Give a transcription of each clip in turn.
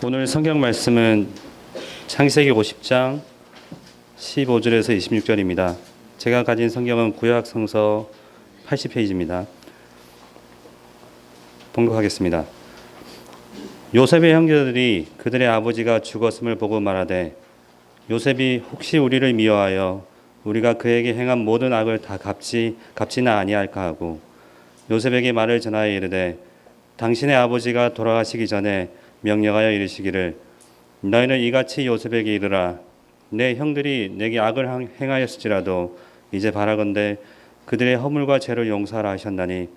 오늘 성경 말씀은 창세기 50장 15절에서 26절입니다. 제가 가진 성경은 구약 성서 80페이지입니다. 봉독하겠습니다. 요셉의 형제들이 그들의 아버지가 죽었음을 보고 말하되 요셉이 혹시 우리를 미워하여 우리가 그에게 행한 모든 악을 다 갚지나 아니할까 하고 요셉에게 말을 전하여 이르되 당신의 아버지가 돌아가시기 전에 명령하여 이르시기를 너희는 이같이 요셉에게 이르라 내 형들이 내게 악을 행하였을지라도 이제 바라건대 그들의 허물과 죄를 용서하라 하셨나니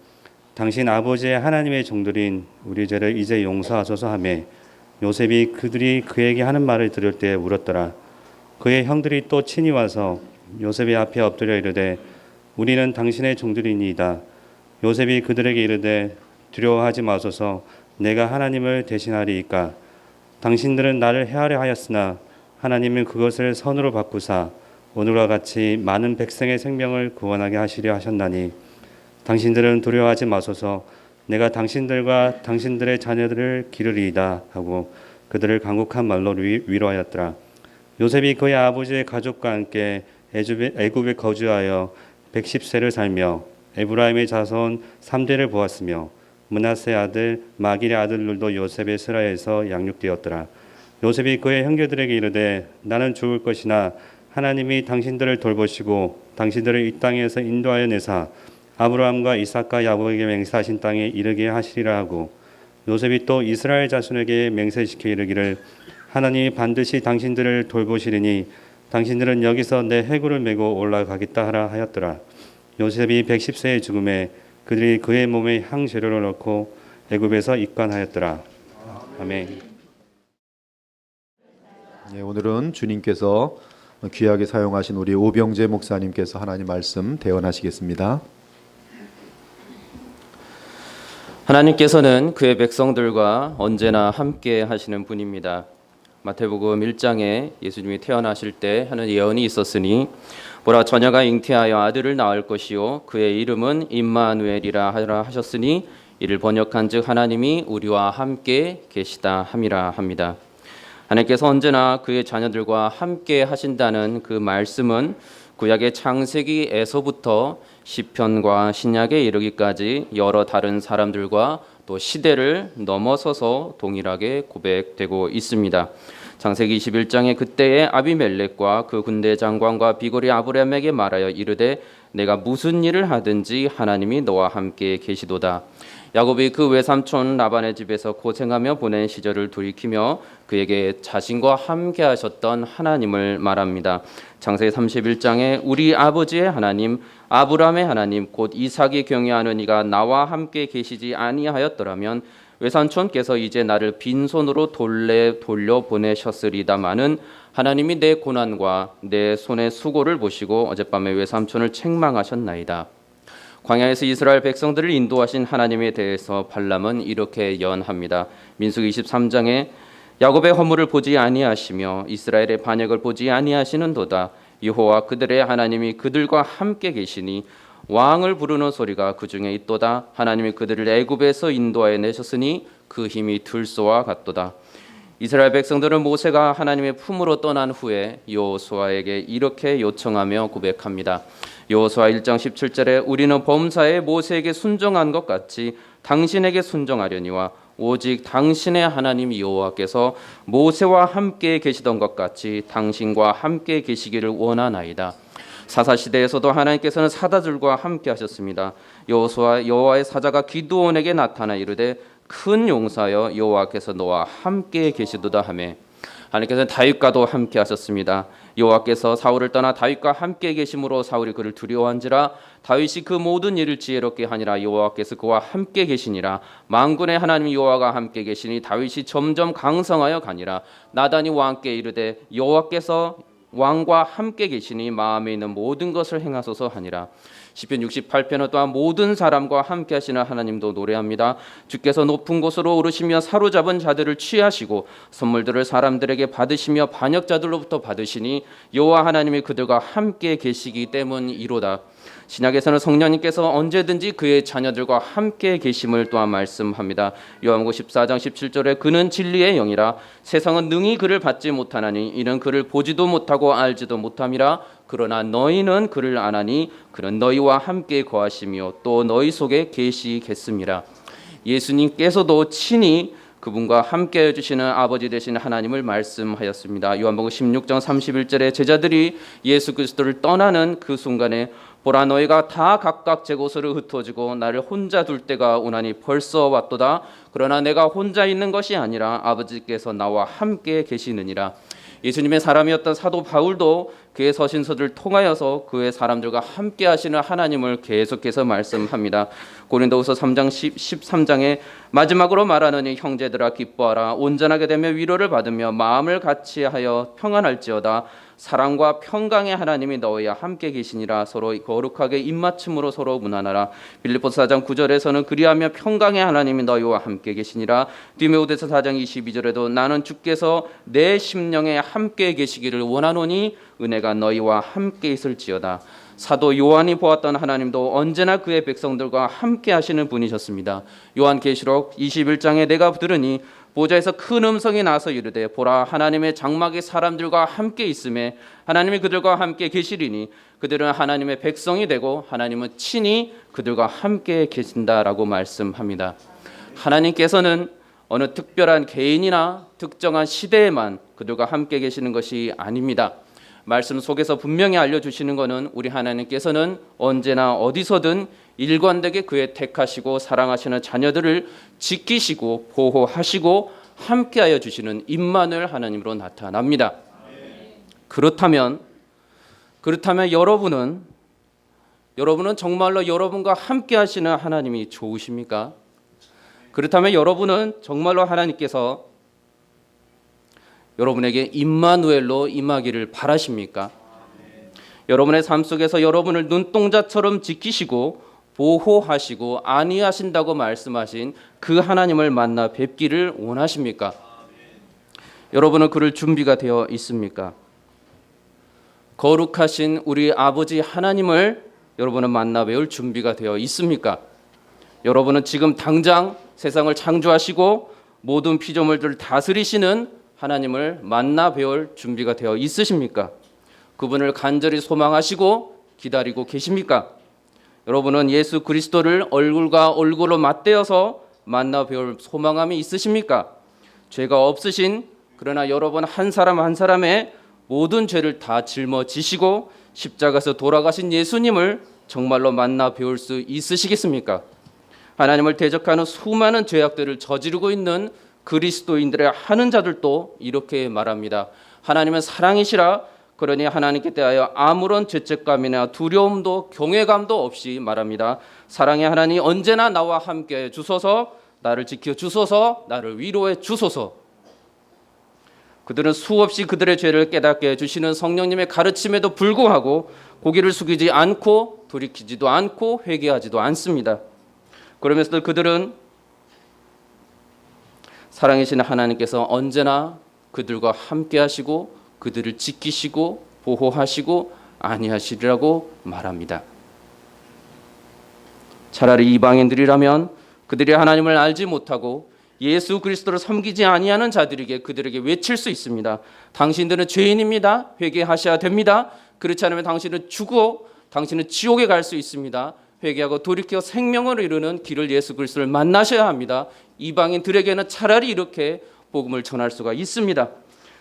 당신 아버지의 하나님의 종들인 우리 죄를 이제 용서하소서 하매 요셉이 그들이 그에게 하는 말을 들을 때에 울었더라. 그의 형들이 또 친히 와서 요셉의 앞에 엎드려 이르되 우리는 당신의 종들이니이다. 요셉이 그들에게 이르되 두려워하지 마소서 내가 하나님을 대신하리이까 당신들은 나를 해하려 하였으나 하나님은 그것을 선으로 바꾸사 오늘과 같이 많은 백성의 생명을 구원하게 하시려 하셨나니 당신들은 두려워하지 마소서 내가 당신들과 당신들의 자녀들을 기르리이다 하고 그들을 간곡한 말로 위로하였더라. 요셉이 그의 아버지의 가족과 함께 애굽에 거주하여 110세를 살며 에브라임의 자손 3대를 보았으며 므낫세 아들 마길의 아들들도 요셉의 스라에서 양육되었더라. 요셉이 그의 형제들에게 이르되 나는 죽을 것이나 하나님이 당신들을 돌보시고 당신들을 이 땅에서 인도하여 내사 아브라함과 이삭과 야곱에게 맹세하신 땅에 이르게 하시리라 하고 요셉이 또 이스라엘 자손에게 맹세시켜 이르기를 하나님이 반드시 당신들을 돌보시리니 당신들은 여기서 내 해구를 메고 올라가겠다 하라 하였더라. 요셉이 110세의 죽음에 그들이 그의 몸에 향재료를 넣고 애굽에서 입관하였더라. 아멘. 네, 오늘은 주님께서 귀하게 사용하신 우리 오병재 목사님께서 하나님 말씀 대언하시겠습니다. 하나님께서는 그의 백성들과 언제나 함께 하시는 분입니다. 마태복음 1장에 예수님이 태어나실 때 하는 예언이 있었으니 보라 처녀가 잉태하여 아들을 낳을 것이요 그의 이름은 임마누엘이라 하라 하셨으니 이를 번역한즉 하나님이 우리와 함께 계시다 함이라 합니다. 하나님께서 언제나 그의 자녀들과 함께 하신다는 그 말씀은 구약의 창세기에서부터 시편과 신약에 이르기까지 여러 다른 사람들과 또 시대를 넘어서서 동일하게 고백되고 있습니다. 창세기 21장에 그때의 아비멜렉과 그 군대 장관과 비거리 아브라함에게 말하여 이르되 내가 무슨 일을 하든지 하나님이 너와 함께 계시도다. 야곱이 그 외삼촌 라반의 집에서 고생하며 보낸 시절을 돌이키며 그에게 자신과 함께 하셨던 하나님을 말합니다. 창세기 31장에 우리 아버지의 하나님 아브라함의 하나님 곧 이삭이 경외하는 이가 나와 함께 계시지 아니하였더라면 외삼촌께서 이제 나를 빈손으로 돌려보내셨으리다마는 하나님이 내 고난과 내 손의 수고를 보시고 어젯밤에 외삼촌을 책망하셨나이다. 광야에서 이스라엘 백성들을 인도하신 하나님에 대해서 발람은 이렇게 연합니다. 민수기 23장에 야곱의 허물을 보지 아니하시며 이스라엘의 반역을 보지 아니하시는도다. 여호와 그들의 하나님이 그들과 함께 계시니 왕을 부르는 소리가 그 중에 있도다. 하나님이 그들을 애굽에서 인도하여 내셨으니 그 힘이 들소와 같도다. 이스라엘 백성들은 모세가 하나님의 품으로 떠난 후에 여호수아에게 이렇게 요청하며 고백합니다. 여호수아 1장 17절에 우리는 범사에 모세에게 순종한 것 같이 당신에게 순종하려니와 오직 당신의 하나님 여호와께서 모세와 함께 계시던 것 같이 당신과 함께 계시기를 원하나이다. 사사시대에서도 하나님께서는 사다들과 함께 하셨습니다. 여호와의 사자가 기드온에게 나타나 이르되 큰 용사여 여호와께서 너와 함께 계시도다 하매 하나님께서는 다윗과도 함께 하셨습니다. 여호와께서 사울을 떠나 다윗과 함께 계심으로 사울이 그를 두려워한지라 다윗이 그 모든 일을 지혜롭게 하니라 여호와께서 그와 함께 계시니라 만군의 하나님 여호와가 함께 계시니 다윗이 점점 강성하여 가니라 나단이 왕께 이르되 여호와께서 왕과 함께 계시니 마음에 있는 모든 것을 행하소서 하니라. 시편 68편은 또한 모든 사람과 함께 하시는 하나님도 노래합니다. 주께서 높은 곳으로 오르시며 사로잡은 자들을 취하시고 선물들을 사람들에게 받으시며 반역자들로부터 받으시니 여호와 하나님이 그들과 함께 계시기 때문이로다. 신약에서는 성령님께서 언제든지 그의 자녀들과 함께 계심을 또한 말씀합니다. 요한복음 14장 17절에 그는 진리의 영이라 세상은 능히 그를 받지 못하나니 이는 그를 보지도 못하고 알지도 못함이라 그러나 너희는 그를 아나니 그는 너희와 함께 거하시며 또 너희 속에 계시겠습니다. 예수님께서도 친히 그분과 함께 해주시는 아버지 되신 하나님을 말씀하였습니다. 요한복음 16장 31절에 제자들이 예수 그리스도를 떠나는 그 순간에 보라 너희가 다 각각 제 곳으로 흩어지고 나를 혼자 둘 때가 오나니 벌써 왔도다. 그러나 내가 혼자 있는 것이 아니라 아버지께서 나와 함께 계시느니라. 예수님의 사람이었던 사도 바울도 그의 서신서들을 통하여서 그의 사람들과 함께 하시는 하나님을 계속해서 말씀합니다. 고린도후서 3장 13장에 마지막으로 말하느니 형제들아 기뻐하라 온전하게 되며 위로를 받으며 마음을 같이하여 평안할지어다. 사랑과 평강의 하나님이 너희와 함께 계시니라. 서로 거룩하게 입맞춤으로 서로 문안하라. 빌립보서 4장 9절에서는 그리하며 평강의 하나님이 너희와 함께 계시니라. 디모데후서 4장 22절에도 나는 주께서 내 심령에 함께 계시기를 원하노니 은혜가 너희와 함께 있을지어다. 사도 요한이 보았던 하나님도 언제나 그의 백성들과 함께 하시는 분이셨습니다. 요한계시록 21장에 내가 들으니 보좌에서 큰 음성이 나서 이르되 보라 하나님의 장막이 사람들과 함께 있음에 하나님이 그들과 함께 계시리니 그들은 하나님의 백성이 되고 하나님은 친히 그들과 함께 계신다라고 말씀합니다. 하나님께서는 어느 특별한 개인이나 특정한 시대에만 그들과 함께 계시는 것이 아닙니다. 말씀 속에서 분명히 알려주시는 것은 우리 하나님께서는 언제나 어디서든 일관되게 그의 택하시고 사랑하시는 자녀들을 지키시고 보호하시고 함께하여 주시는 임마누엘 하나님으로 나타납니다. 그렇다면 여러분은 정말로 여러분과 함께하시는 하나님이 좋으십니까? 그렇다면 여러분은 정말로 하나님께서 여러분에게 임마누엘로 임하기를 바라십니까? 여러분의 삶 속에서 여러분을 눈동자처럼 지키시고 보호하시고 안위하신다고 말씀하신 그 하나님을 만나 뵙기를 원하십니까? 여러분은 그럴 준비가 되어 있습니까? 거룩하신 우리 아버지 하나님을 여러분은 만나 뵐 준비가 되어 있습니까? 여러분은 지금 당장 세상을 창조하시고 모든 피조물들을 다스리시는 하나님을 만나 뵈올 준비가 되어 있으십니까? 그분을 간절히 소망하시고 기다리고 계십니까? 여러분은 예수 그리스도를 얼굴과 얼굴로 맞대어서 만나 뵈올 소망함이 있으십니까? 죄가 없으신 그러나 여러분 한 사람 한 사람의 모든 죄를 다 짊어지시고 십자가에서 돌아가신 예수님을 정말로 만나 뵈올 수 있으시겠습니까? 하나님을 대적하는 수많은 죄악들을 저지르고 있는 그리스도인들의 하는 자들도 이렇게 말합니다. 하나님은 사랑이시라. 그러니 하나님께 대하여 아무런 죄책감이나 두려움도 경외감도 없이 말합니다. 사랑의 하나님 언제나 나와 함께 주소서, 나를 지켜 주소서, 나를 위로해 주소서. 그들은 수없이 그들의 죄를 깨닫게 해주시는 성령님의 가르침에도 불구하고 고개를 숙이지 않고 돌이키지도 않고 회개하지도 않습니다. 그러면서도 그들은 사랑이신 하나님께서 언제나 그들과 함께 하시고 그들을 지키시고 보호하시고 안위하시리라고 말합니다. 차라리 이방인들이라면 그들이 하나님을 알지 못하고 예수 그리스도를 섬기지 아니하는 자들에게 그들에게 외칠 수 있습니다. 당신들은 죄인입니다. 회개하셔야 됩니다. 그렇지 않으면 당신은 죽고 당신은 지옥에 갈 수 있습니다. 회개하고 돌이켜 생명을 이루는 길을 예수 그리스도를 만나셔야 합니다. 이방인들에게는 차라리 이렇게 복음을 전할 수가 있습니다.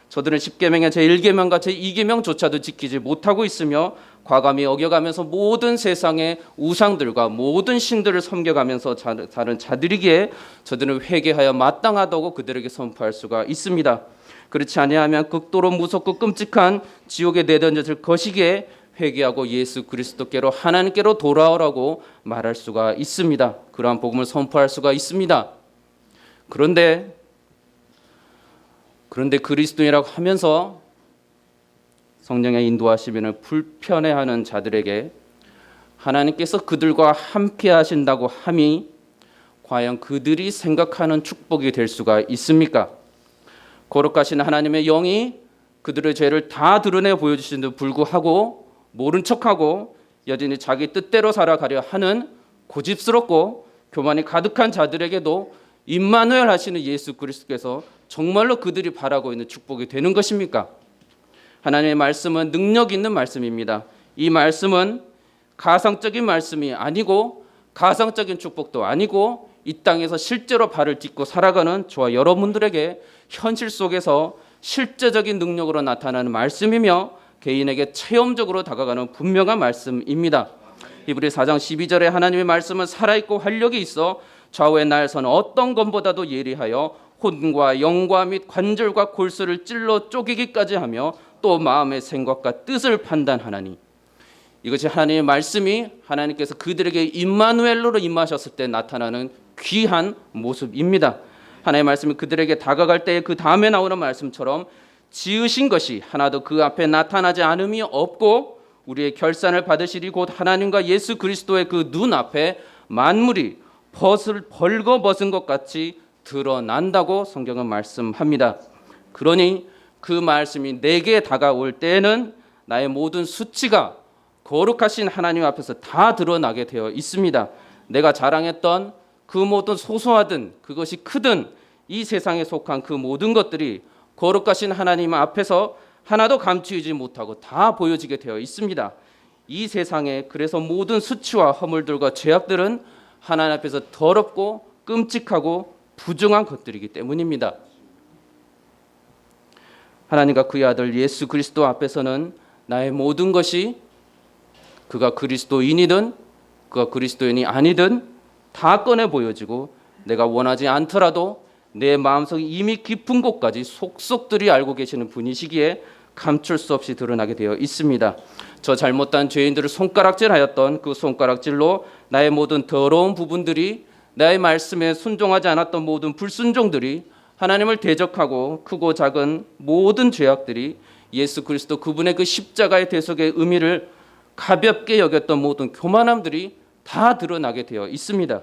저들은 10계명의 제1계명과 제2계명조차도 지키지 못하고 있으며 과감히 어겨가면서 모든 세상의 우상들과 모든 신들을 섬겨가면서 사는 자들이기에 저들은 회개하여 마땅하다고 그들에게 선포할 수가 있습니다. 그렇지 아니하면 극도로 무섭고 끔찍한 지옥에 내던져질 것이기에 회개하고 예수 그리스도께로 하나님께로 돌아오라고 말할 수가 있습니다. 그러한 복음을 선포할 수가 있습니다. 그런데 그리스도인이라고 하면서 성령의 인도하심을 불편해하는 자들에게 하나님께서 그들과 함께 하신다고 함이 과연 그들이 생각하는 축복이 될 수가 있습니까? 거룩하신 하나님의 영이 그들의 죄를 다 드러내 보여주시는데도 불구하고 모른 척하고 여전히 자기 뜻대로 살아가려 하는 고집스럽고 교만이 가득한 자들에게도 임마누엘 하시는 예수 그리스도께서 정말로 그들이 바라고 있는 축복이 되는 것입니까? 하나님의 말씀은 능력 있는 말씀입니다. 이 말씀은 가상적인 말씀이 아니고 가상적인 축복도 아니고 이 땅에서 실제로 발을 딛고 살아가는 저와 여러분들에게 현실 속에서 실제적인 능력으로 나타나는 말씀이며 개인에게 체험적으로 다가가는 분명한 말씀입니다. 히브리 4장 12절에 하나님의 말씀은 살아있고 활력이 있어 좌우의 날선 어떤 것보다도 예리하여 혼과 영과 및 관절과 골수를 찔러 쪼개기까지 하며 또 마음의 생각과 뜻을 판단하나니. 이것이 하나님의 말씀이 하나님께서 그들에게 임마누엘로 임하셨을 때 나타나는 귀한 모습입니다. 하나님의 말씀이 그들에게 다가갈 때 그 다음에 나오는 말씀처럼 지으신 것이 하나도 그 앞에 나타나지 않음이 없고 우리의 결산을 받으시리 곧 하나님과 예수 그리스도의 그 눈앞에 만물이 벌거벗은 것 같이 드러난다고 성경은 말씀합니다. 그러니 그 말씀이 내게 다가올 때에는 나의 모든 수치가 거룩하신 하나님 앞에서 다 드러나게 되어 있습니다. 내가 자랑했던 그 모든 소소하든 그것이 크든 이 세상에 속한 그 모든 것들이 거룩하신 하나님 앞에서 하나도 감추지 못하고 다 보여지게 되어 있습니다. 이 세상에 그래서 모든 수치와 허물들과 죄악들은 하나님 앞에서 더럽고 끔찍하고 부정한 것들이기 때문입니다. 하나님과 그의 아들 예수 그리스도 앞에서는 나의 모든 것이 그가 그리스도인이든 그가 그리스도인이 아니든 다 꺼내 보여지고 내가 원하지 않더라도 내 마음속 이미 깊은 곳까지 속속들이 알고 계시는 분이시기에 감출 수 없이 드러나게 되어 있습니다. 저 잘못한 죄인들을 손가락질하였던 그 손가락질로 나의 모든 더러운 부분들이 나의 말씀에 순종하지 않았던 모든 불순종들이 하나님을 대적하고 크고 작은 모든 죄악들이 예수 그리스도 그분의 그 십자가의 대속의 의미를 가볍게 여겼던 모든 교만함들이 다 드러나게 되어 있습니다.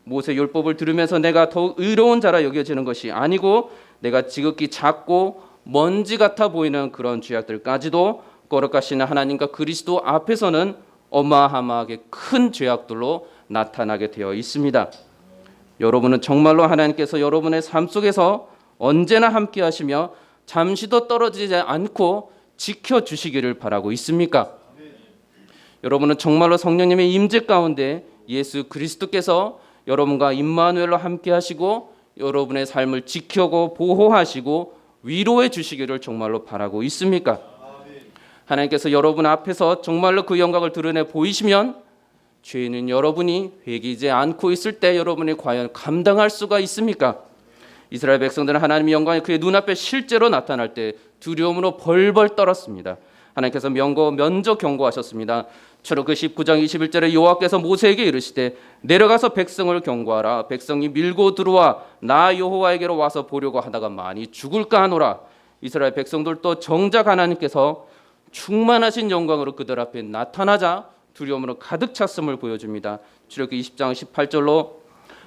모세 율법을 들으면서 내가 더욱 의로운 자라 여겨지는 것이 아니고 내가 지극히 작고 먼지 같아 보이는 그런 죄악들까지도 거룩하신 하나님과 그리스도 앞에서는 어마어마하게 큰 죄악들로 나타나게 되어 있습니다. 여러분은 정말로 하나님께서 여러분의 삶 속에서 언제나 함께 하시며 잠시도 떨어지지 않고 지켜주시기를 바라고 있습니까? 여러분은 정말로 성령님의 임재 가운데 예수 그리스도께서 여러분과 임마누엘로 함께 하시고 여러분의 삶을 지켜고 보호하시고 위로해 주시기를 정말로 바라고 있습니까? 하나님께서 여러분 앞에서 정말로 그 영광을 드러내 보이시면 죄인은 여러분이 회개하지 않고 있을 때 여러분이 과연 감당할 수가 있습니까? 이스라엘 백성들은 하나님의 영광이 그의 눈앞에 실제로 나타날 때 두려움으로 벌벌 떨었습니다. 하나님께서 먼저 경고하셨습니다. 출애굽 19장 21절에 여호와께서 모세에게 이르시되 내려가서 백성을 경고하라. 백성이 밀고 들어와 나 여호와에게로 와서 보려고 하다가 많이 죽을까 하노라. 이스라엘 백성들도 정작 하나님께서 충만하신 영광으로 그들 앞에 나타나자 두려움으로 가득 찼음을 보여줍니다. 출애굽기 20장 18절로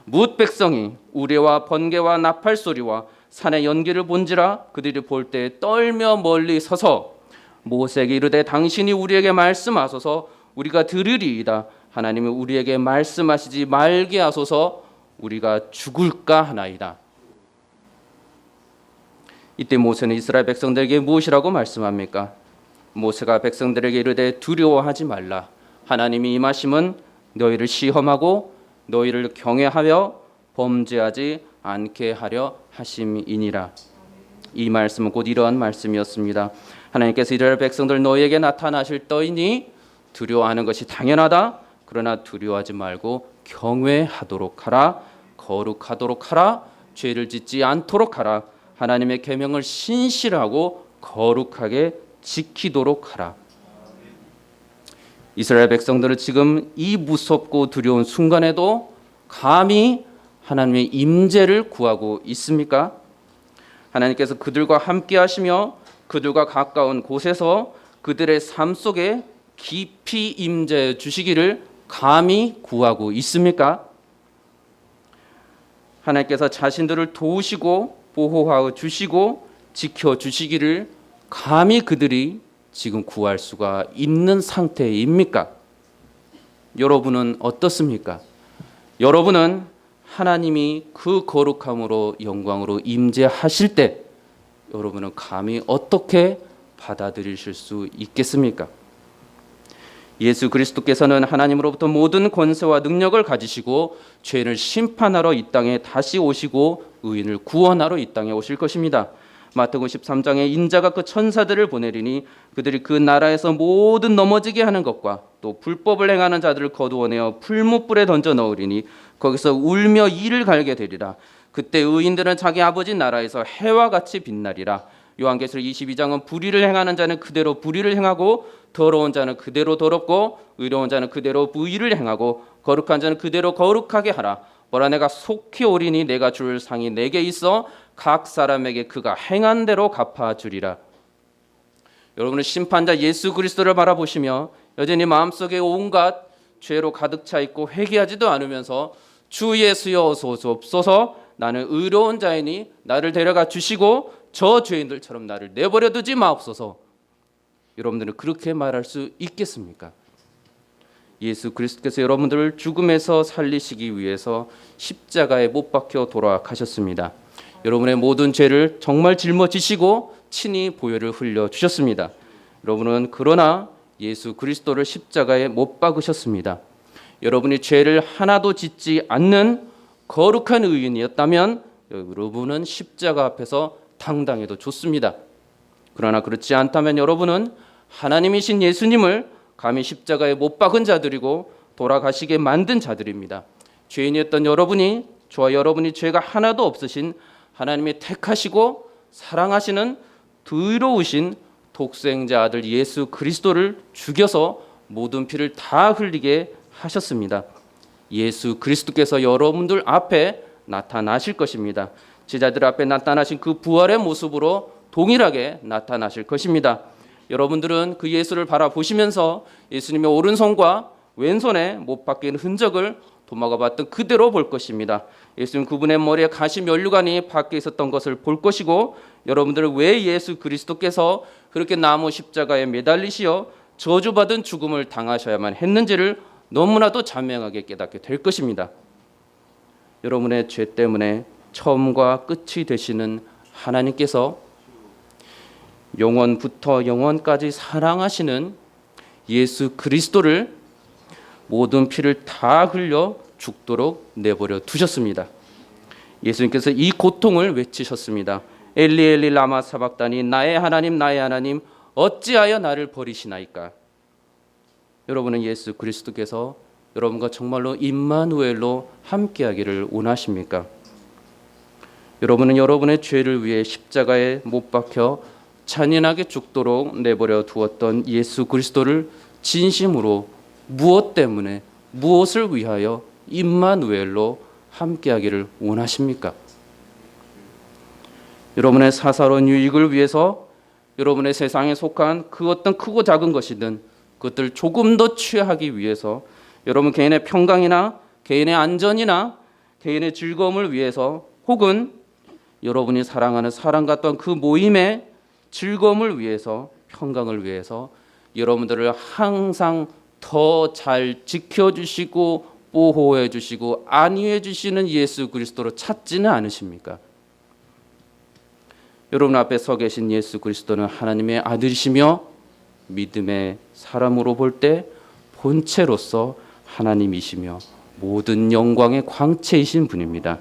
뭇 백성이 우레와 번개와 나팔 소리와 산의 연기를 본지라 그들이 볼 때 떨며 멀리 서서 모세에게 이르되 당신이 우리에게 말씀하소서 우리가 들으리이다. 하나님이 우리에게 말씀하시지 말게 하소서 우리가 죽을까 하나이다. 이때 모세는 이스라엘 백성들에게 무엇이라고 말씀합니까? 모세가 백성들에게 이르되 두려워하지 말라. 하나님이 임하심은 너희를 시험하고 너희를 경외하여 범죄하지 않게 하려 하심이니라. 이 말씀은 곧 이러한 말씀이었습니다. 하나님께서 이스라엘 백성들 너희에게 나타나실 터이니 두려워하는 것이 당연하다. 그러나 두려워하지 말고 경외하도록 하라. 거룩하도록 하라. 죄를 짓지 않도록 하라. 하나님의 계명을 신실하고 거룩하게 지키도록 하라. 이스라엘 백성들은 지금 이 무섭고 두려운 순간에도 감히 하나님의 임재를 구하고 있습니까? 하나님께서 그들과 함께 하시며 그들과 가까운 곳에서 그들의 삶 속에 깊이 임재해 주시기를 감히 구하고 있습니까? 하나님께서 자신들을 도우시고 보호하여 주시고 지켜 주시기를 감히 그들이 지금 구할 수가 있는 상태입니까? 여러분은 어떻습니까? 여러분은 하나님이 그 거룩함으로 영광으로 임재하실 때 여러분은 감히 어떻게 받아들이실 수 있겠습니까? 예수 그리스도께서는 하나님으로부터 모든 권세와 능력을 가지시고 죄를 심판하러 이 땅에 다시 오시고 의인을 구원하러 이 땅에 오실 것입니다. 마태복음 13장에 인자가 그 천사들을 보내리니 그들이 그 나라에서 모든 넘어지게 하는 것과 또 불법을 행하는 자들을 거두어내어 풀무불에 던져 넣으리니 거기서 울며 이를 갈게 되리라. 그때 의인들은 자기 아버지 나라에서 해와 같이 빛나리라. 요한계시록 22장은 불의를 행하는 자는 그대로 불의를 행하고 더러운 자는 그대로 더럽고 의로운 자는 그대로 의의를 행하고 거룩한 자는 그대로 거룩하게 하라. 보라 내가 속히 오리니 내가 줄 상이 내게 있어 각 사람에게 그가 행한 대로 갚아주리라. 여러분은 심판자 예수 그리스도를 바라보시며 여전히 마음속에 온갖 죄로 가득 차 있고 회개하지도 않으면서 주 예수여 어서 오소서 나는 의로운 자이니 나를 데려가 주시고 저 죄인들처럼 나를 내버려 두지 마옵소서. 여러분들은 그렇게 말할 수 있겠습니까? 예수 그리스도께서 여러분들을 죽음에서 살리시기 위해서 십자가에 못 박혀 돌아가셨습니다. 여러분의 모든 죄를 정말 짊어지시고 친히 보혈을 흘려 주셨습니다. 여러분은 그러나 예수 그리스도를 십자가에 못 박으셨습니다. 여러분이 죄를 하나도 짓지 않는 거룩한 의인이었다면 여러분은 십자가 앞에서 당당해도 좋습니다. 그러나 그렇지 않다면 여러분은 하나님이신 예수님을 감히 십자가에 못 박은 자들이고 돌아가시게 만든 자들입니다. 죄인이었던 여러분이 저와 여러분이 죄가 하나도 없으신 하나님이 택하시고 사랑하시는 의로우신 독생자 아들 예수 그리스도를 죽여서 모든 피를 다 흘리게 하셨습니다. 예수 그리스도께서 여러분들 앞에 나타나실 것입니다. 제자들 앞에 나타나신 그 부활의 모습으로 동일하게 나타나실 것입니다. 여러분들은 그 예수를 바라보시면서 예수님의 오른손과 왼손에 못 박힌 흔적을 도마가 봤던 그대로 볼 것입니다. 예수님 그분의 머리에 가시 면류관이 박혀 있었던 것을 볼 것이고 여러분들은 왜 예수 그리스도께서 그렇게 나무 십자가에 매달리시어 저주받은 죽음을 당하셔야만 했는지를 너무나도 자명하게 깨닫게 될 것입니다. 여러분의 죄 때문에 처음과 끝이 되시는 하나님께서 영원부터 영원까지 사랑하시는 예수 그리스도를 모든 피를 다 흘려 죽도록 내버려 두셨습니다. 예수님께서 이 고통을 외치셨습니다. 엘리 엘리 라마 사박다니 나의 하나님 어찌하여 나를 버리시나이까. 여러분은 예수 그리스도께서 여러분과 정말로 임마누엘로 함께하기를 원하십니까? 여러분은 여러분의 죄를 위해 십자가에 못 박혀 잔인하게 죽도록 내버려 두었던 예수 그리스도를 진심으로 무엇 때문에 무엇을 위하여 임마누엘로 함께하기를 원하십니까? 여러분의 사사로운 유익을 위해서 여러분의 세상에 속한 그 어떤 크고 작은 것이든 그것들 조금 더 취하기 위해서 여러분 개인의 평강이나 개인의 안전이나 개인의 즐거움을 위해서 혹은 여러분이 사랑하는 사람과 또한 그 모임의 즐거움을 위해서 평강을 위해서 여러분들을 항상 더 잘 지켜주시고 보호해 주시고 안위해 주시는 예수 그리스도로 찾지는 않으십니까? 여러분 앞에 서 계신 예수 그리스도는 하나님의 아들이시며 믿음의 사람으로 볼 때 본체로서 하나님이시며 모든 영광의 광채이신 분입니다.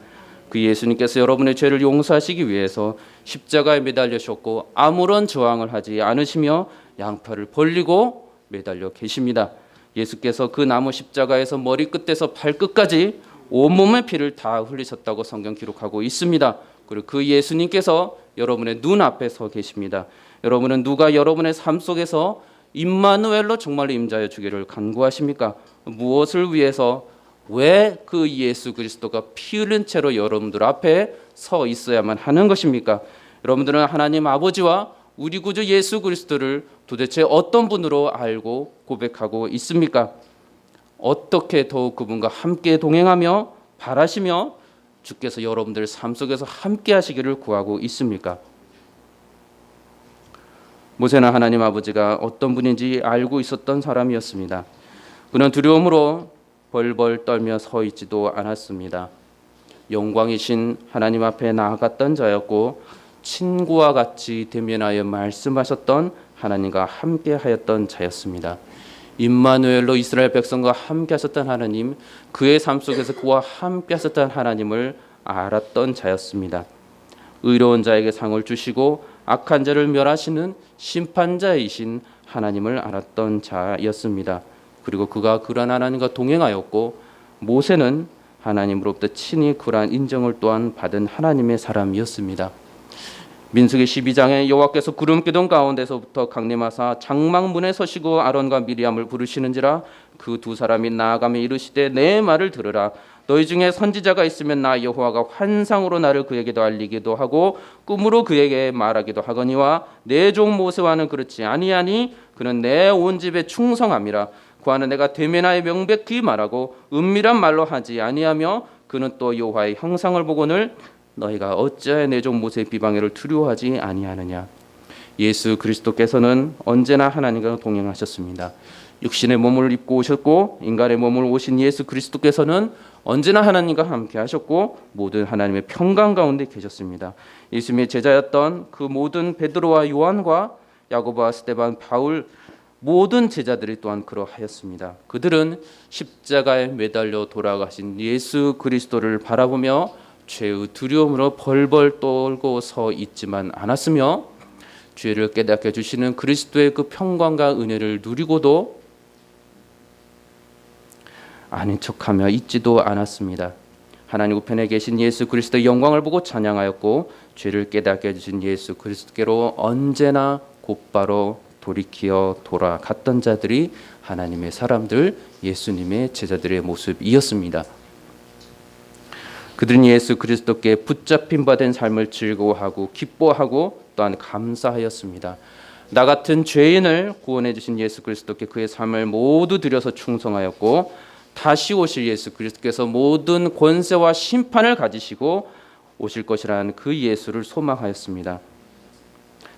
그 예수님께서 여러분의 죄를 용서하시기 위해서 십자가에 매달리셨고 아무런 저항을 하지 않으시며 양팔을 벌리고 매달려 계십니다. 예수께서 그 나무 십자가에서 머리끝에서 발끝까지 온몸의 피를 다 흘리셨다고 성경 기록하고 있습니다. 그리고 그 예수님께서 여러분의 눈앞에 서 계십니다. 여러분은 누가 여러분의 삶 속에서 임마누엘로 정말로 임자여 주기를 간구하십니까? 무엇을 위해서 왜 그 예수 그리스도가 피 흘린 채로 여러분들 앞에 서 있어야만 하는 것입니까? 여러분들은 하나님 아버지와 우리 구주 예수 그리스도를 도대체 어떤 분으로 알고 고백하고 있습니까? 어떻게 더욱 그분과 함께 동행하며 바라시며 주께서 여러분들 삶 속에서 함께 하시기를 구하고 있습니까? 모세는 하나님 아버지가 어떤 분인지 알고 있었던 사람이었습니다. 그는 두려움으로 벌벌 떨며 서 있지도 않았습니다. 영광이신 하나님 앞에 나아갔던 자였고 친구와 같이 대면하여 말씀하셨던 하나님과 함께 하였던 자였습니다. 임마누엘로 이스라엘 백성과 함께 하셨던 하나님, 그의 삶 속에서 그와 함께 하셨던 하나님을 알았던 자였습니다. 의로운 자에게 상을 주시고 악한 자를 멸하시는 심판자이신 하나님을 알았던 자였습니다. 그리고 그가 그러한 하나님과 동행하였고 모세는 하나님으로부터 친히 그러한 인정을 또한 받은 하나님의 사람이었습니다. 민수기 12장에 여호와께서 구름 기둥 가운데서부터 강림하사 장막문에 서시고 아론과 미리암을 부르시는지라 그 두 사람이 나아가며 이르시되 내 말을 들으라. 너희 중에 선지자가 있으면 나 여호와가 환상으로 나를 그에게도 알리기도 하고 꿈으로 그에게 말하기도 하거니와 내 종 모세와는 그렇지 아니하니 그는 내 온 집에 충성함이라. 그와는 내가 대면하여 명백히 말하고 은밀한 말로 하지 아니하며 그는 또 여호와의 형상을 보거늘 너희가 어찌하여 내 종 모세의 비방해를 두려워하지 아니하느냐. 예수 그리스도께서는 언제나 하나님과 동행하셨습니다. 육신의 몸을 입고 오셨고 인간의 몸을 오신 예수 그리스도께서는 언제나 하나님과 함께 하셨고 모든 하나님의 평강 가운데 계셨습니다. 예수님의 제자였던 그 모든 베드로와 요한과 야고보와 스데반, 바울 모든 제자들이 또한 그러하였습니다. 그들은 십자가에 매달려 돌아가신 예수 그리스도를 바라보며 죄의 두려움으로 벌벌 떨고 서 있지만 않았으며 죄를 깨닫게 주시는 그리스도의 그 평강과 은혜를 누리고도 아닌 척하며 있지도 않았습니다. 하나님 우편에 계신 예수 그리스도의 영광을 보고 찬양하였고 죄를 깨닫게 해주신 예수 그리스도께로 언제나 곧바로 돌이키어 돌아갔던 자들이 하나님의 사람들, 예수님의 제자들의 모습이었습니다. 그들은 예수 그리스도께 붙잡힌 바 된 삶을 즐거워하고 기뻐하고 또한 감사하였습니다. 나 같은 죄인을 구원해 주신 예수 그리스도께 그의 삶을 모두 들여서 충성하였고 다시 오실 예수 그리스도께서 모든 권세와 심판을 가지시고 오실 것이라는 그 예수를 소망하였습니다.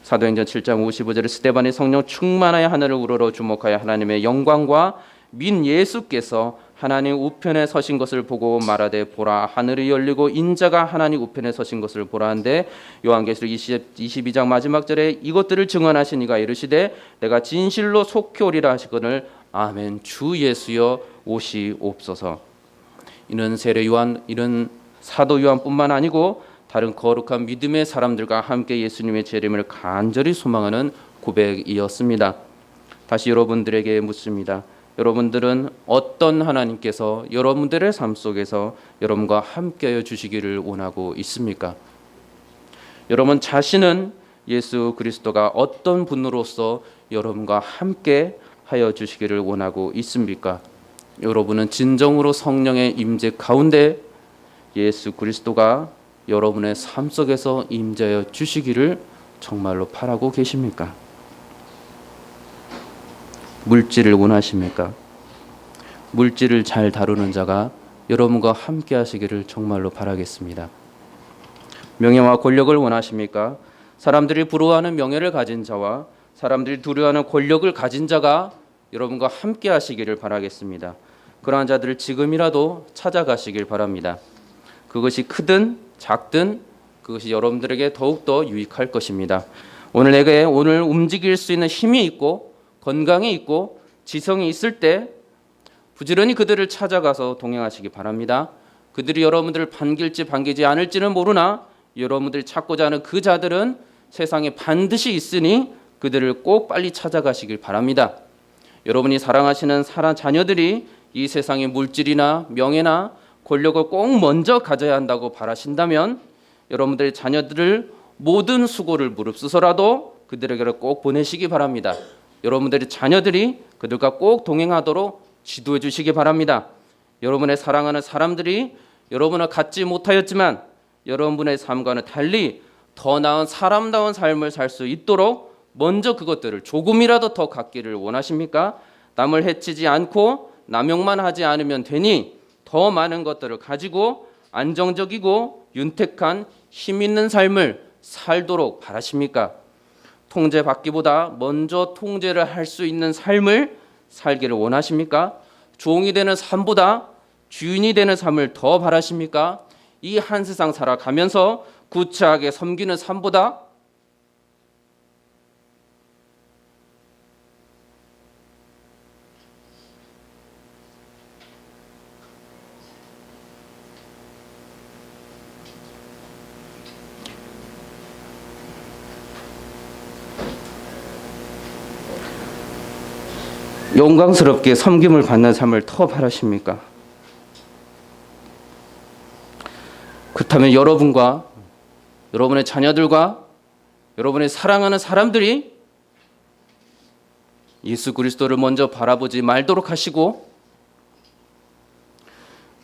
사도행전 7장 55절에 스데반이 성령 충만하여 하늘을 우러러 주목하여 하나님의 영광과 민 예수께서 하나님 우편에 서신 것을 보고 말하되 보라 하늘이 열리고 인자가 하나님 우편에 서신 것을 보라 한데 요한계시록 22장 마지막 절에 이것들을 증언하신 이가 이르시되 내가 진실로 속히 오리라 하시거늘 아멘. 주 예수여 오시옵소서. 이는 세례 요한, 이는 사도 요한뿐만 아니고 다른 거룩한 믿음의 사람들과 함께 예수님의 재림을 간절히 소망하는 고백이었습니다. 다시 여러분들에게 묻습니다. 여러분들은 어떤 하나님께서 여러분들의 삶 속에서 여러분과 함께하여 주시기를 원하고 있습니까? 여러분 자신은 예수 그리스도가 어떤 분으로서 여러분과 함께 하여 주시기를 원하고 있습니까? 여러분은 진정으로 성령의 임재 가운데 예수 그리스도가 여러분의 삶 속에서 임재하여 주시기를 정말로 바라고 계십니까? 물질을 원하십니까? 물질을 잘 다루는 자가 여러분과 함께 하시기를 정말로 바라겠습니다. 명예와 권력을 원하십니까? 사람들이 부러워하는 명예를 가진 자와 사람들이 두려워하는 권력을 가진 자가 여러분과 함께 하시기를 바라겠습니다. 그러한 자들을 지금이라도 찾아가시길 바랍니다. 그것이 크든 작든 그것이 여러분들에게 더욱더 유익할 것입니다. 오늘 움직일 수 있는 힘이 있고 건강이 있고 지성이 있을 때 부지런히 그들을 찾아가서 동행하시기 바랍니다. 그들이 여러분들을 반길지 반기지 않을지는 모르나 여러분들이 찾고자 하는 그 자들은 세상에 반드시 있으니 그들을 꼭 빨리 찾아가시길 바랍니다. 여러분이 사랑하시는 자녀들이 이 세상의 물질이나 명예나 권력을 꼭 먼저 가져야 한다고 바라신다면 여러분들의 자녀들을 모든 수고를 무릅쓰서라도 그들에게로 꼭 보내시기 바랍니다. 여러분들의 자녀들이 그들과 꼭 동행하도록 지도해 주시기 바랍니다. 여러분의 사랑하는 사람들이 여러분을 갖지 못하였지만 여러분의 삶과는 달리 더 나은 사람다운 삶을 살 수 있도록 먼저 그것들을 조금이라도 더 갖기를 원하십니까? 남을 해치지 않고 남용만 하지 않으면 되니 더 많은 것들을 가지고 안정적이고 윤택한 힘 있는 삶을 살도록 바라십니까? 통제받기보다 먼저 통제를 할 수 있는 삶을 살기를 원하십니까? 종이 되는 삶보다 주인이 되는 삶을 더 바라십니까? 이 한 세상 살아가면서 구차하게 섬기는 삶보다 영광스럽게 섬김을 받는 삶을 더 바라십니까? 그렇다면 여러분과 여러분의 자녀들과 여러분의 사랑하는 사람들이 예수 그리스도를 먼저 바라보지 말도록 하시고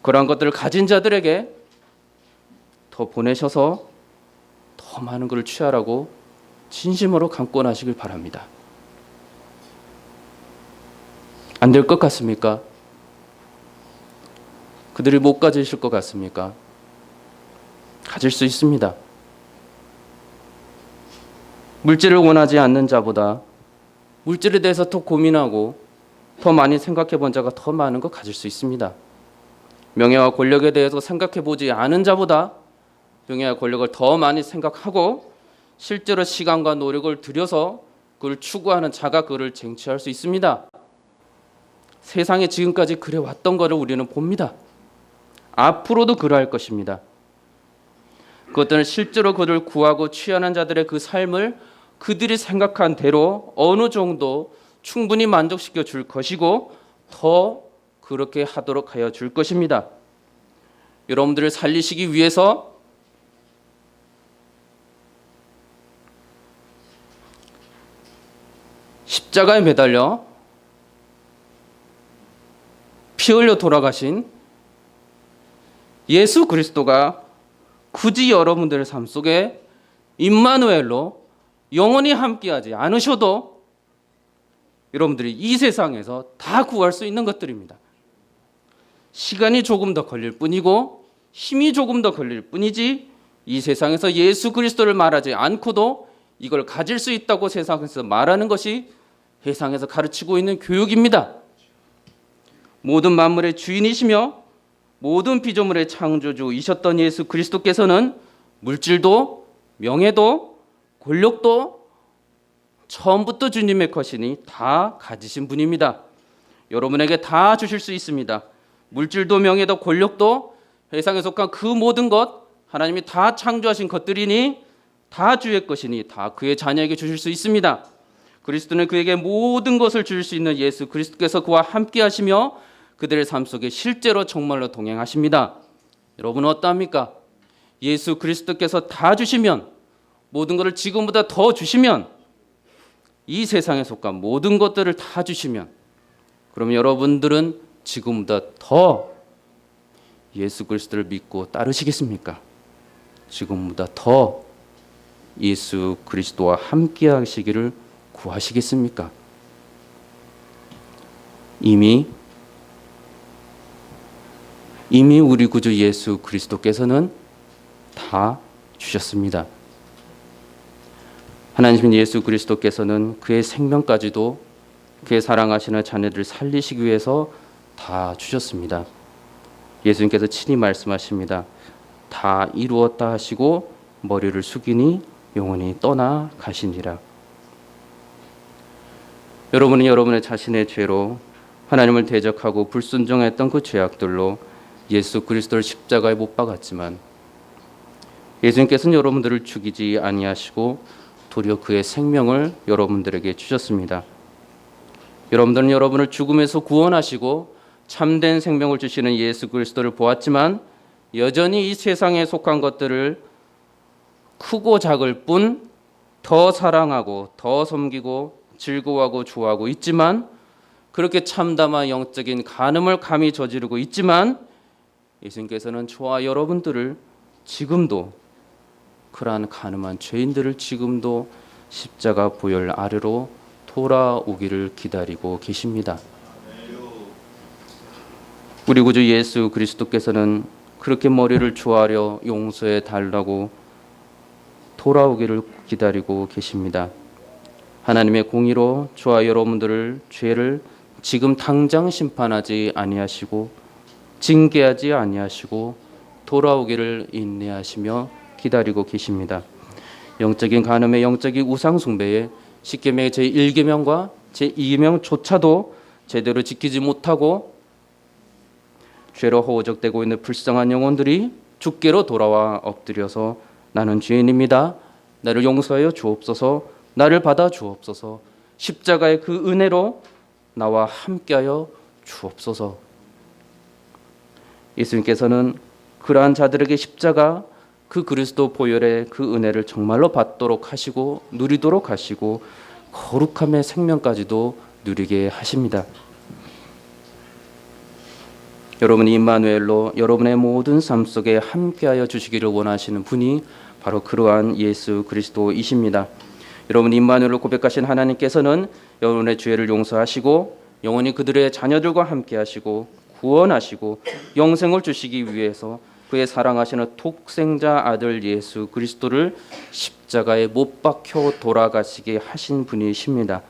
그러한 것들을 가진 자들에게 더 보내셔서 더 많은 것을 취하라고 진심으로 강권하시길 바랍니다. 안 될 것 같습니까? 그들이 못 가지실 것 같습니까? 가질 수 있습니다. 물질을 원하지 않는 자보다 물질에 대해서 더 고민하고 더 많이 생각해 본 자가 더 많은 것 가질 수 있습니다. 명예와 권력에 대해서 생각해 보지 않은 자보다 명예와 권력을 더 많이 생각하고 실제로 시간과 노력을 들여서 그걸 추구하는 자가 그를 쟁취할 수 있습니다. 세상에 지금까지 그래왔던 것을 우리는 봅니다. 앞으로도 그러할 것입니다. 그것들은 실제로 그를 구하고 취하는 자들의 그 삶을 그들이 생각한 대로 어느 정도 충분히 만족시켜 줄 것이고 더 그렇게 하도록 하여 줄 것입니다. 여러분들을 살리시기 위해서 십자가에 매달려 피 흘려 돌아가신 예수 그리스도가 굳이 여러분들의 삶 속에 임마누엘로 영원히 함께하지 않으셔도 여러분들이 이 세상에서 다 구할 수 있는 것들입니다. 시간이 조금 더 걸릴 뿐이고 힘이 조금 더 걸릴 뿐이지 이 세상에서 예수 그리스도를 말하지 않고도 이걸 가질 수 있다고 세상에서 말하는 것이 세상에서 가르치고 있는 교육입니다. 모든 만물의 주인이시며 모든 피조물의 창조주이셨던 예수 그리스도께서는 물질도 명예도 권력도 처음부터 주님의 것이니 다 가지신 분입니다. 여러분에게 다 주실 수 있습니다. 물질도 명예도 권력도 세상에 속한 그 모든 것 하나님이 다 창조하신 것들이니 다 주의 것이니 다 그의 자녀에게 주실 수 있습니다. 그리스도는 그에게 모든 것을 줄 수 있는 예수 그리스도께서 그와 함께 하시며 그들의 삶 속에 실제로 정말로 동행하십니다. 여러분은 어떠합니까? 예수 그리스도께서 다 주시면 모든 것을 지금보다 더 주시면 이 세상에 속한 모든 것들을 다 주시면 그러면 여러분들은 지금보다 더 예수 그리스도를 믿고 따르시겠습니까? 지금보다 더 예수 그리스도와 함께 하시기를 구하시겠습니까? 이미 우리 구주 예수 그리스도께서는 다 주셨습니다. 하나님 예수 그리스도께서는 그의 생명까지도 그의 사랑하시는 자녀들을 살리시기 위해서 다 주셨습니다. 예수님께서 친히 말씀하십니다. 다 이루었다 하시고 머리를 숙이니 영원히 떠나 가시니라. 여러분은 여러분의 자신의 죄로 하나님을 대적하고 불순종했던 그 죄악들로 예수 그리스도를 십자가에 못 박았지만 예수님께서는 여러분들을 죽이지 아니하시고 도리어 그의 생명을 여러분들에게 주셨습니다. 여러분들은 여러분을 죽음에서 구원하시고 참된 생명을 주시는 예수 그리스도를 보았지만 여전히 이 세상에 속한 것들을 크고 작을 뿐 더 사랑하고 더 섬기고 즐거워하고 좋아하고 있지만 그렇게 참담한 영적인 간음을 감히 저지르고 있지만 예수님께서는 저와 여러분들을 지금도 그러한 간음한 죄인들을 지금도 십자가 보혈 아래로 돌아오기를 기다리고 계십니다. 우리 구주 예수 그리스도께서는 그렇게 머리를 조아려 용서해 달라고 돌아오기를 기다리고 계십니다. 하나님의 공의로 저와 여러분들을 죄를 지금 당장 심판하지 아니하시고 징계하지 아니하시고 돌아오기를 인내하시며 기다리고 계십니다. 영적인 간음에 영적인 우상 숭배에 십계명의 제1계명과 제2계명조차도 제대로 지키지 못하고 죄로 허우적대고 있는 불쌍한 영혼들이 주께로 돌아와 엎드려서 나는 죄인입니다. 나를 용서하여 주옵소서. 나를 받아 주옵소서. 십자가의 그 은혜로 나와 함께하여 주옵소서. 예수님께서는 그러한 자들에게 십자가 그 그리스도 보혈의 그 은혜를 정말로 받도록 하시고 누리도록 하시고 거룩함의 생명까지도 누리게 하십니다. 여러분이 임마누엘로 여러분의 모든 삶 속에 함께하여 주시기를 원하시는 분이 바로 그러한 예수 그리스도이십니다. 여러분 임마누엘로 고백하신 하나님께서는 여러분의 죄를 용서하시고 영원히 그들의 자녀들과 함께하시고 구원하시고 영생을 주시기 위해서 그의 사랑하시는 독생자 아들 예수 그리스도를 십자가에 못 박혀 돌아가시게 하신 분이십니다.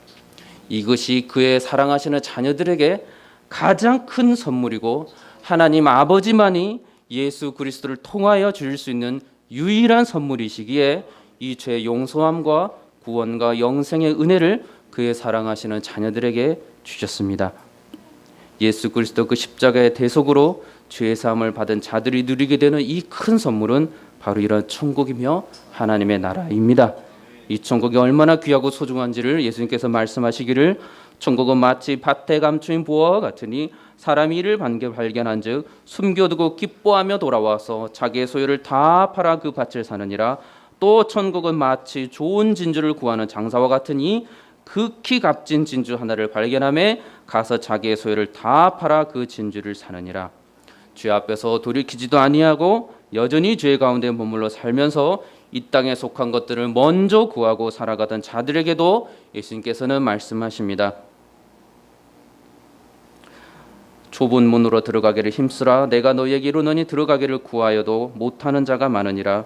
이것이 그의 사랑하시는 자녀들에게 가장 큰 선물이고 하나님 아버지만이 예수 그리스도를 통하여 주실 수 있는 유일한 선물이시기에 이 죄 용서함과 구원과 영생의 은혜를 그의 사랑하시는 자녀들에게 주셨습니다. 예수 그리스도 그 십자가의 대속으로 죄 사함을 받은 자들이 누리게 되는 이 큰 선물은 바로 이런 천국이며 하나님의 나라입니다. 이 천국이 얼마나 귀하고 소중한지를 예수님께서 말씀하시기를 천국은 마치 밭에 감추인 보화와 같으니 사람이 이를 발견한즉 숨겨두고 기뻐하며 돌아와서 자기의 소유를 다 팔아 그 밭을 사느니라. 또 천국은 마치 좋은 진주를 구하는 장사와 같으니 극히 값진 진주 하나를 발견하매 가서 자기의 소유를 다 팔아 그 진주를 사느니라. 죄 앞에서 돌이키지도 아니하고 여전히 죄 가운데 머물러 살면서 이 땅에 속한 것들을 먼저 구하고 살아가던 자들에게도 예수님께서는 말씀하십니다. 좁은 문으로 들어가기를 힘쓰라. 내가 너희에게 이르노니 들어가기를 구하여도 못하는 자가 많으니라.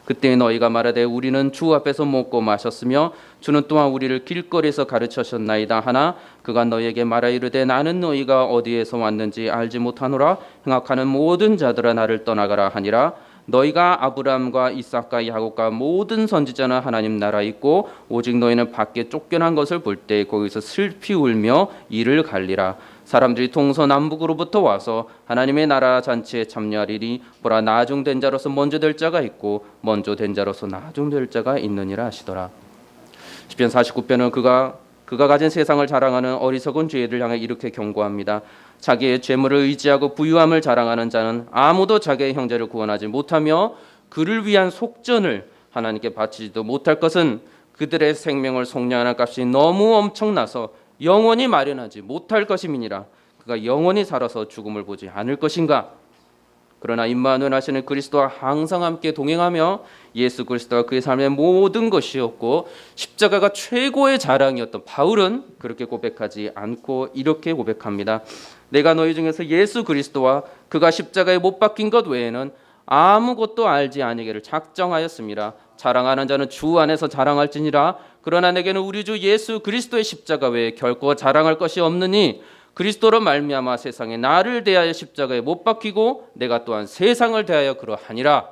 그때 너희가 말하되 우리는 주 앞에서 먹고 마셨으며 주는 또한 우리를 길거리에서 가르치셨나이다 하나 그가 너희에게 말하 이르되 나는 너희가 어디에서 왔는지 알지 못하노라. 행악하는 모든 자들아 나를 떠나가라 하니라. 너희가 아브라함과 이삭과 야곱과 모든 선지자는 하나님 나라에 있고 오직 너희는 밖에 쫓겨난 것을 볼 때 거기서 슬피 울며 이를 갈리라. 사람들이 동서남북으로부터 와서 하나님의 나라 잔치에 참여하리니 보라 나중된 자로서 먼저 될 자가 있고 먼저 된 자로서 나중될 자가 있느니라 하시더라. 시편 49편은 그가 가진 세상을 자랑하는 어리석은 죄를 향해 이렇게 경고합니다. 자기의 재물을 의지하고 부유함을 자랑하는 자는 아무도 자기의 형제를 구원하지 못하며 그를 위한 속전을 하나님께 바치지도 못할 것은 그들의 생명을 속량하는 값이 너무 엄청나서 영원히 마련하지 못할 것임이니라. 그가 영원히 살아서 죽음을 보지 않을 것인가. 그러나 임마누엘 하시는 그리스도와 항상 함께 동행하며 예수 그리스도가 그의 삶의 모든 것이었고 십자가가 최고의 자랑이었던 바울은 그렇게 고백하지 않고 이렇게 고백합니다. 내가 너희 중에서 예수 그리스도와 그가 십자가에 못 박힌 것 외에는 아무것도 알지 아니기를 작정하였습니다. 자랑하는 자는 주 안에서 자랑할지니라. 그러나 내게는 우리 주 예수 그리스도의 십자가 외에 결코 자랑할 것이 없느니 그리스도로 말미암아 세상에 나를 대하여 십자가에 못 박히고 내가 또한 세상을 대하여 그러하니라.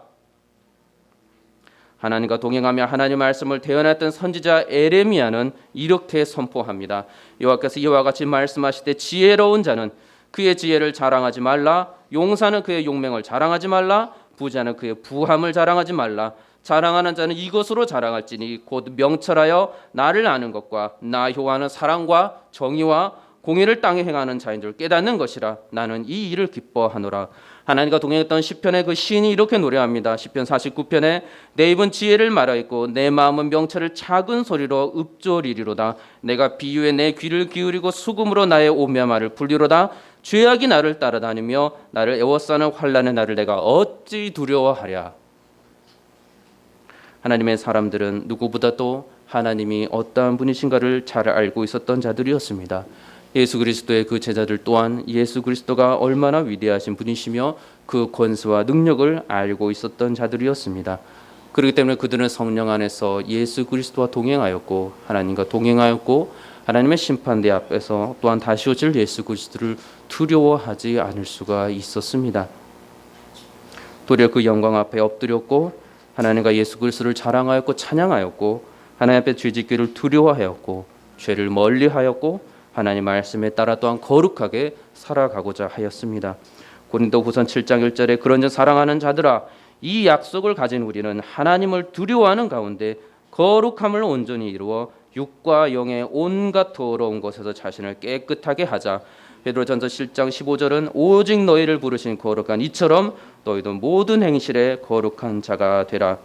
하나님과 동행하며 하나님의 말씀을 대언했던 선지자 에레미야는 이렇게 선포합니다. 여호와께서 이와 같이 말씀하시되 지혜로운 자는 그의 지혜를 자랑하지 말라. 용사는 그의 용맹을 자랑하지 말라. 부자는 그의 부함을 자랑하지 말라. 자랑하는 자는 이것으로 자랑할지니 곧 명철하여 나를 아는 것과 나 여호와는 사랑과 정의와 공의를 땅에 행하는 자인 줄 깨닫는 것이라. 나는 이 일을 기뻐하노라. 하나님과 동행했던 시편의 그 시인이 이렇게 노래합니다. 시편 49편에 내 입은 지혜를 말하였고 내 마음은 명철을 작은 소리로 읊조리리로다. 내가 비유에 내 귀를 기울이고 수금으로 나의 오며 말을 불리로다. 죄악이 나를 따라다니며 나를 애워싸는 환난의 나를 내가 어찌 두려워하랴. 하나님의 사람들은 누구보다도 하나님이 어떠한 분이신가를 잘 알고 있었던 자들이었습니다. 예수 그리스도의 그 제자들 또한 예수 그리스도가 얼마나 위대하신 분이시며 그 권세와 능력을 알고 있었던 자들이었습니다. 그렇기 때문에 그들은 성령 안에서 예수 그리스도와 동행하였고 하나님과 동행하였고 하나님의 심판대 앞에서 또한 다시 오실 예수 그리스도를 두려워하지 않을 수가 있었습니다. 도리어 그 영광 앞에 엎드렸고 하나님과 예수 그리스도를 자랑하였고 찬양하였고 하나님 앞에 죄짓기를 두려워하였고 죄를 멀리하였고 하나님 말씀에 따라 또한 거룩하게 살아가고자 하였습니다. 고린도후서 7장 1절에 그런즉 사랑하는 자들아 이 약속을 가진 우리는 하나님을 두려워하는 가운데 거룩함을 온전히 이루어 육과 영의 온갖 더러운 것에서 자신을 깨끗하게 하자. 베드로전서 7장 15절은 오직 너희를 부르신 거룩한 이처럼 너희도 모든 행실에 거룩한 자가 되라.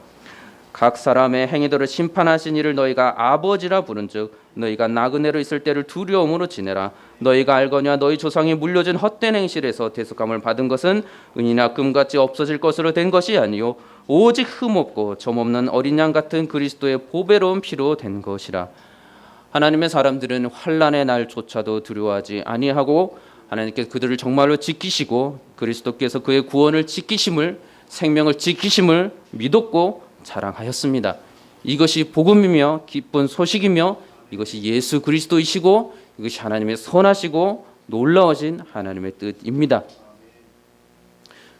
각 사람의 행위들을 심판하신 이를 너희가 아버지라 부른즉 너희가 나그네로 있을 때를 두려움으로 지내라. 너희가 알거니와 너희 조상이 물려준 헛된 행실에서 대속함을 받은 것은 은이나 금같이 없어질 것으로 된 것이 아니요 오직 흠없고 점없는 어린 양 같은 그리스도의 보배로운 피로 된 것이라. 하나님의 사람들은 환난의 날조차도 두려워하지 아니하고 하나님께서 그들을 정말로 지키시고 그리스도께서 그의 구원을 지키심을 생명을 지키심을 믿었고 자랑하였습니다. 이것이 복음이며 기쁜 소식이며 이것이 예수 그리스도이시고 이것이 하나님의 선하시고 놀라우신 하나님의 뜻입니다.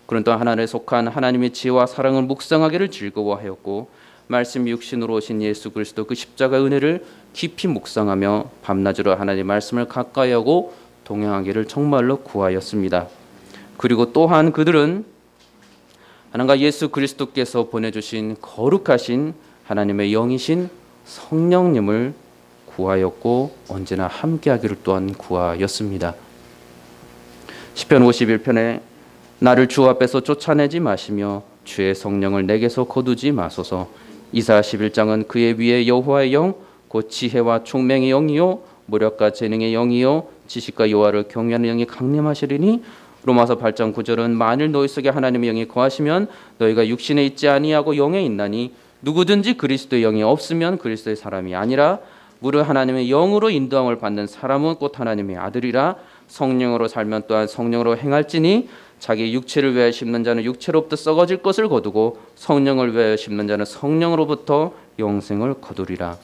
그런 또한 하나님에 속한 하나님의 지혜와 사랑을 묵상하기를 즐거워하였고 말씀이 육신으로 오신 예수 그리스도 그 십자가 은혜를 깊이 묵상하며 밤낮으로 하나님의 말씀을 가까이 하고 동행하기를 정말로 구하였습니다. 그리고 또한 그들은 하나님과 예수 그리스도께서 보내주신 거룩하신 하나님의 영이신 성령님을 구하였고 언제나 함께하기를 또한 구하였습니다. 시편 51편에 나를 주 앞에서 쫓아내지 마시며 주의 성령을 내게서 거두지 마소서. 이사야 11장은 그의 위에 여호와의 영 곧 지혜와 총명의 영이요 모략과 재능의 영이요 지식과 여호와를 경외하는 영이 강림하시리니. 로마서 8장 9절은 만일 너희 속에 하나님의 영이 거하시면 너희가 육신에 있지 아니하고 영에 있나니 누구든지 그리스도의 영이 없으면 그리스도의 사람이 아니라 무릇 하나님의 영으로 인도함을 받는 사람은 곧 하나님의 아들이라. 성령으로 살면 또한 성령으로 행할지니 자기 육체를 위하여 심는 자는 육체로부터 썩어질 것을 거두고 성령을 위하여 심는 자는 성령으로부터 영생을 거두리라.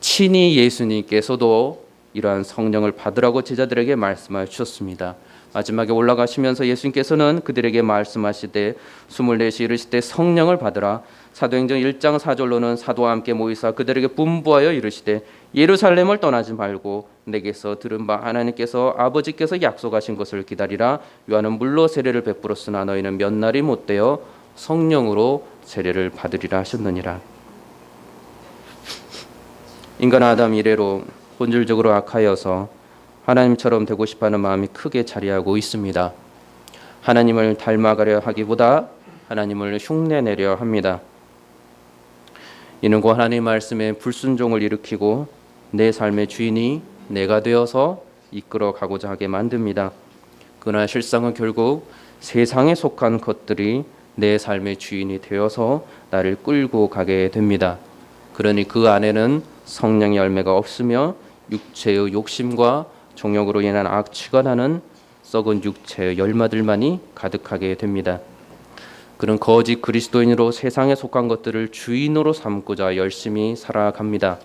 친히 예수님께서도 이러한 성령을 받으라고 제자들에게 말씀하여 주셨습니다. 마지막에 올라가시면서 예수님께서는 그들에게 말씀하시되 24시 이르시되 성령을 받으라. 사도행전 1장 4절로는 사도와 함께 모이사 그들에게 분부하여 이르시되 예루살렘을 떠나지 말고 내게서 들은 바 하나님께서 아버지께서 약속하신 것을 기다리라. 요한은 물로 세례를 베풀었으나 너희는 몇 날이 못되어 성령으로 세례를 받으리라 하셨느니라. 인간 아담 이래로 본질적으로 악하여서 하나님처럼 되고 싶어하는 마음이 크게 자리하고 있습니다. 하나님을 닮아가려 하기보다 하나님을 흉내내려 합니다. 이는 곧 하나님 말씀에 불순종을 일으키고 내 삶의 주인이 내가 되어서 이끌어 가고자 하게 만듭니다. 그러나 실상은 결국 세상에 속한 것들이 내 삶의 주인이 되어서 나를 끌고 가게 됩니다. 그러니 그 안에는 성령의 열매가 없으며 육체의 욕심과 정욕으로 인한 악취가 나는 썩은 육체의 열마들만이 가득하게 됩니다. 그런 거짓 그리스도인으로 세상에 속한 것들을 주인으로 삼고자 열심히 살아갑니다.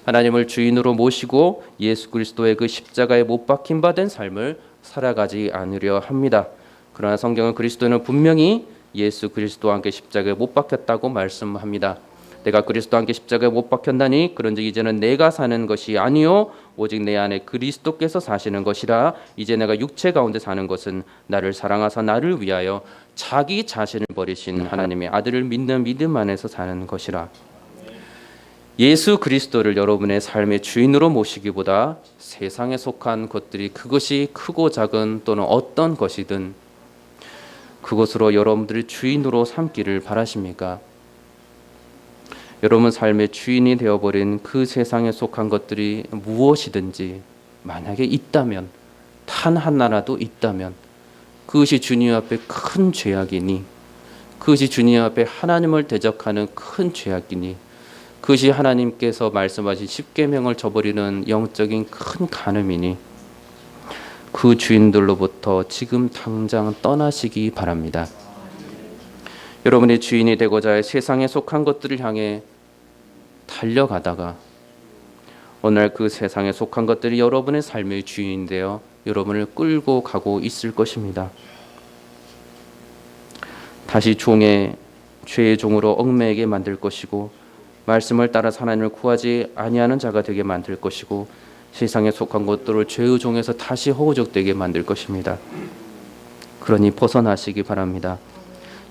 하나님을 주인으로 모시고 예수 그리스도의 그 십자가에 못 박힌 바 된 삶을 살아가지 않으려 합니다. 그러나 성경은 그리스도인은 분명히 예수 그리스도와 함께 십자가에 못 박혔다고 말씀합니다. 내가 그리스도와 함께 십자가에 못 박혔나니 그런즉 이제는 내가 사는 것이 아니요 오직 내 안에 그리스도께서 사시는 것이라. 이제 내가 육체 가운데 사는 것은 나를 사랑하사 나를 위하여 자기 자신을 버리신 하나님의 아들을 믿는 믿음 안에서 사는 것이라. 예수 그리스도를 여러분의 삶의 주인으로 모시기보다 세상에 속한 것들이 그것이 크고 작은 또는 어떤 것이든 그것으로 여러분들이 주인으로 삼기를 바라십니까? 여러분 삶의 주인이 되어버린 그 세상에 속한 것들이 무엇이든지 만약에 있다면 단 하나라도 있다면 그것이 주님 앞에 큰 죄악이니 그것이 주님 앞에 하나님을 대적하는 큰 죄악이니 그것이 하나님께서 말씀하신 십계명을 저버리는 영적인 큰 간음이니 그 주인들로부터 지금 당장 떠나시기 바랍니다. 여러분의 주인이 되고자 해 세상에 속한 것들을 향해 달려가다가 오늘 그 세상에 속한 것들이 여러분의 삶의 주인인데요. 여러분을 끌고 가고 있을 것입니다. 다시 죄의 종으로 얽매이게 만들 것이고 말씀을 따라 하나님을 구하지 아니하는 자가 되게 만들 것이고 세상에 속한 것들을 죄의 종에서 다시 허우적되게 만들 것입니다. 그러니 벗어나시기 바랍니다.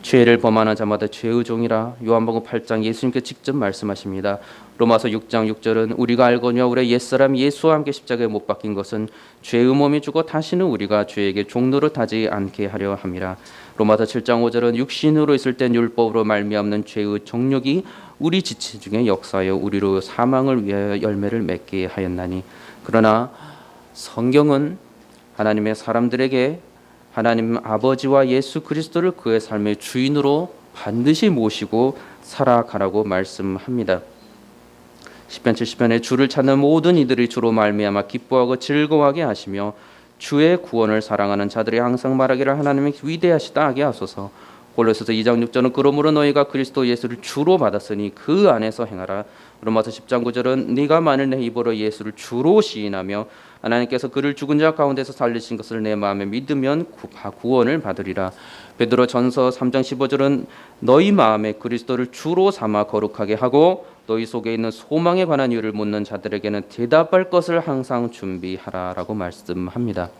죄를 범하는 자마다 죄의 종이라 요한복음 8장 예수님께 직접 말씀하십니다. 로마서 6장 6절은 우리가 알거니와 우리의 옛사람 예수와 함께 십자가에 못 박힌 것은 죄의 몸이 죽어 다시는 우리가 죄에게 종노릇하지 않게 하려 함이라. 로마서 7장 5절은 육신으로 있을 땐 율법으로 말미암는 죄의 정욕이 우리 지체 중에 역사하여 우리로 사망을 위하여 열매를 맺게 하였나니. 그러나 성경은 하나님의 사람들에게 하나님 아버지와 예수 그리스도를 그의 삶의 주인으로 반드시 모시고 살아가라고 말씀합니다. 시편 70편에 주를 찾는 모든 이들이 주로 말미암아 기뻐하고 즐거워하게 하시며 주의 구원을 사랑하는 자들이 항상 말하기를 하나님이 위대하시다 하게 하소서. 골로새서 2장 6절은 그러므로 너희가 그리스도 예수를 주로 받았으니 그 안에서 행하라. 로마서 10장 9절은 네가 만일 내 입으로 예수를 주로 시인하며 하나님께서 그를 죽은 자 가운데서 살리신 것을 내 마음에 믿으면 구원을 받으리라. 베드로 전서 3장 15절은 너희 마음에 그리스도를 주로 삼아 거룩하게 하고 너희 속에 있는 소망에 관한 이유를 묻는 자들에게는 대답할 것을 항상 준비하라라고 말씀합니다.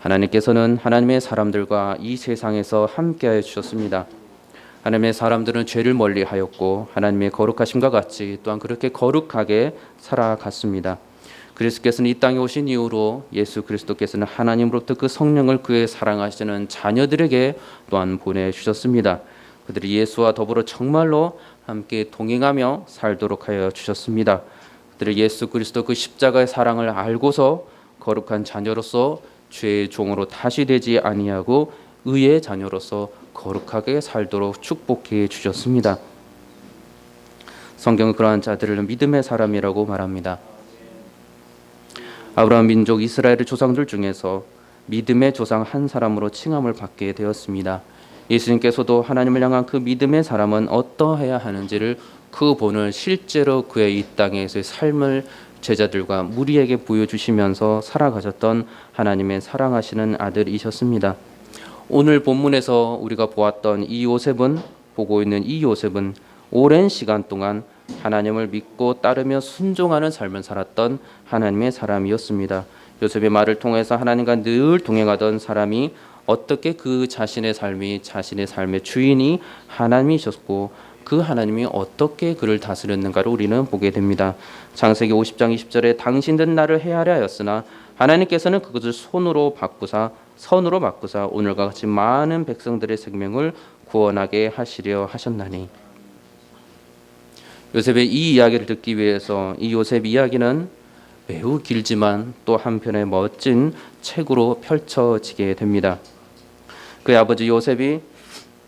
하나님께서는 하나님의 사람들과 이 세상에서 함께하여 주셨습니다. 하나님의 사람들은 죄를 멀리하였고 하나님의 거룩하심과 같이 또한 그렇게 거룩하게 살아갔습니다. 그리스도께서는 이 땅에 오신 이후로 예수 그리스도께서는 하나님으로부터 그 성령을 그의 사랑하시는 자녀들에게 또한 보내주셨습니다. 그들이 예수와 더불어 정말로 함께 동행하며 살도록 하여 주셨습니다. 그들이 예수 그리스도 그 십자가의 사랑을 알고서 거룩한 자녀로서 죄의 종으로 다시 되지 아니하고 의의 자녀로서 거룩하게 살도록 축복해 주셨습니다. 성경은 그러한 자들을 믿음의 사람이라고 말합니다. 아브라함 민족 이스라엘의 조상들 중에서 믿음의 조상 한 사람으로 칭함을 받게 되었습니다. 예수님께서도 하나님을 향한 그 믿음의 사람은 어떠해야 하는지를 그 본을 실제로 그의 이 땅에서의 삶을 제자들과 무리에게 보여주시면서 살아가셨던 하나님의 사랑하시는 아들이셨습니다. 오늘 본문에서 우리가 보았던 이 요셉은, 보고 있는 이 요셉은 오랜 시간 동안 하나님을 믿고 따르며 순종하는 삶을 살았던 하나님의 사람이었습니다. 요셉의 말을 통해서 하나님과 늘 동행하던 사람이 어떻게 그 자신의 삶의 주인이 하나님이셨고 그 하나님이 어떻게 그를 다스렸는가를 우리는 보게 됩니다. 창세기 50장 20절에 당신들은 나를 해하려 하였으나 하나님께서는 그것을 선으로 바꾸사 오늘과 같이 많은 백성들의 생명을 구원하게 하시려 하셨나니. 요셉의 이 이야기를 듣기 위해서 이 요셉 이야기는 매우 길지만 또 한편의 멋진 책으로 펼쳐지게 됩니다. 그의 아버지 요셉이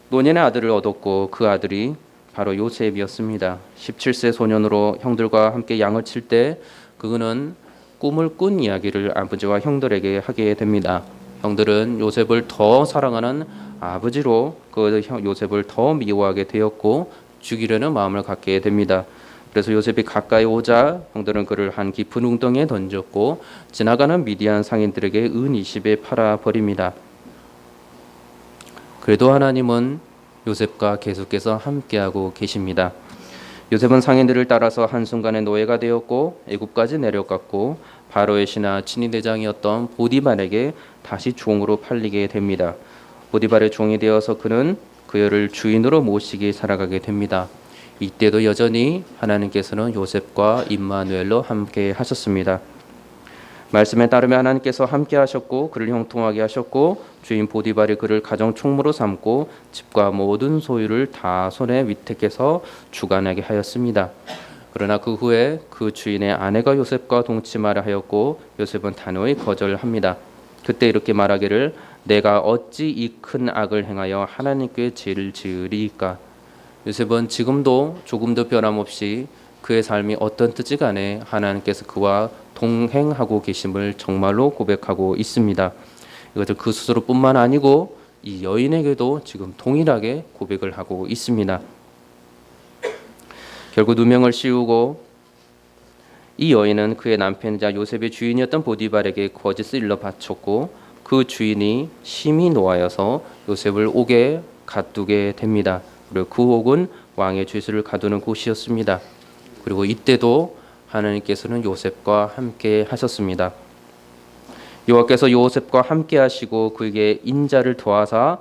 노년의 아들을 얻었고 그 아들이 바로 요셉이었습니다. 17세 소년으로 형들과 함께 양을 칠 때 그는 꿈을 꾼 이야기를 아버지와 형들에게 하게 됩니다. 형들은 요셉을 더 사랑하는 아버지로 그 요셉을 더 미워하게 되었고 죽이려는 마음을 갖게 됩니다. 그래서 요셉이 가까이 오자 형들은 그를 한 깊은 웅덩이에 던졌고 지나가는 미디안 상인들에게 은 20에 팔아버립니다. 그래도 하나님은 요셉과 계속해서 함께하고 계십니다. 요셉은 상인들을 따라서 한순간에 노예가 되었고 애굽까지 내려갔고 바로의 신하 친위대장이었던 보디발에게 다시 종으로 팔리게 됩니다. 보디발의 종이 되어서 그는 그녀를 주인으로 모시기 살아가게 됩니다. 이때도 여전히 하나님께서는 요셉과 임마누엘로 함께 하셨습니다. 말씀에 따르면 하나님께서 함께 하셨고 그를 형통하게 하셨고 주인 보디발이 그를 가정 총무로 삼고 집과 모든 소유를 다 손에 위택해서 주관하게 하였습니다. 그러나 그 후에 그 주인의 아내가 요셉과 동침하려 하였고 요셉은 단호히 거절합니다. 그때 이렇게 말하기를 내가 어찌 이 큰 악을 행하여 하나님께 죄를 지으리이까. 요셉은 지금도 조금도 변함없이 그의 삶이 어떤 뜻이 간에 하나님께서 그와 동행하고 계심을 정말로 고백하고 있습니다. 이것을 그 스스로뿐만 아니고 이 여인에게도 지금 동일하게 고백을 하고 있습니다. 결국 누명을 씌우고 이 여인은 그의 남편이자 요셉의 주인이었던 보디발에게 거짓을 일러 바쳤고 그 주인이 심히 노하여서 요셉을 옥에 가두게 됩니다. 그리고 그 옥은 왕의 죄수를 가두는 곳이었습니다. 그리고 이때도 하나님께서는 요셉과 함께 하셨습니다. 여호와께서 요셉과 함께 하시고 그에게 인자를 더하사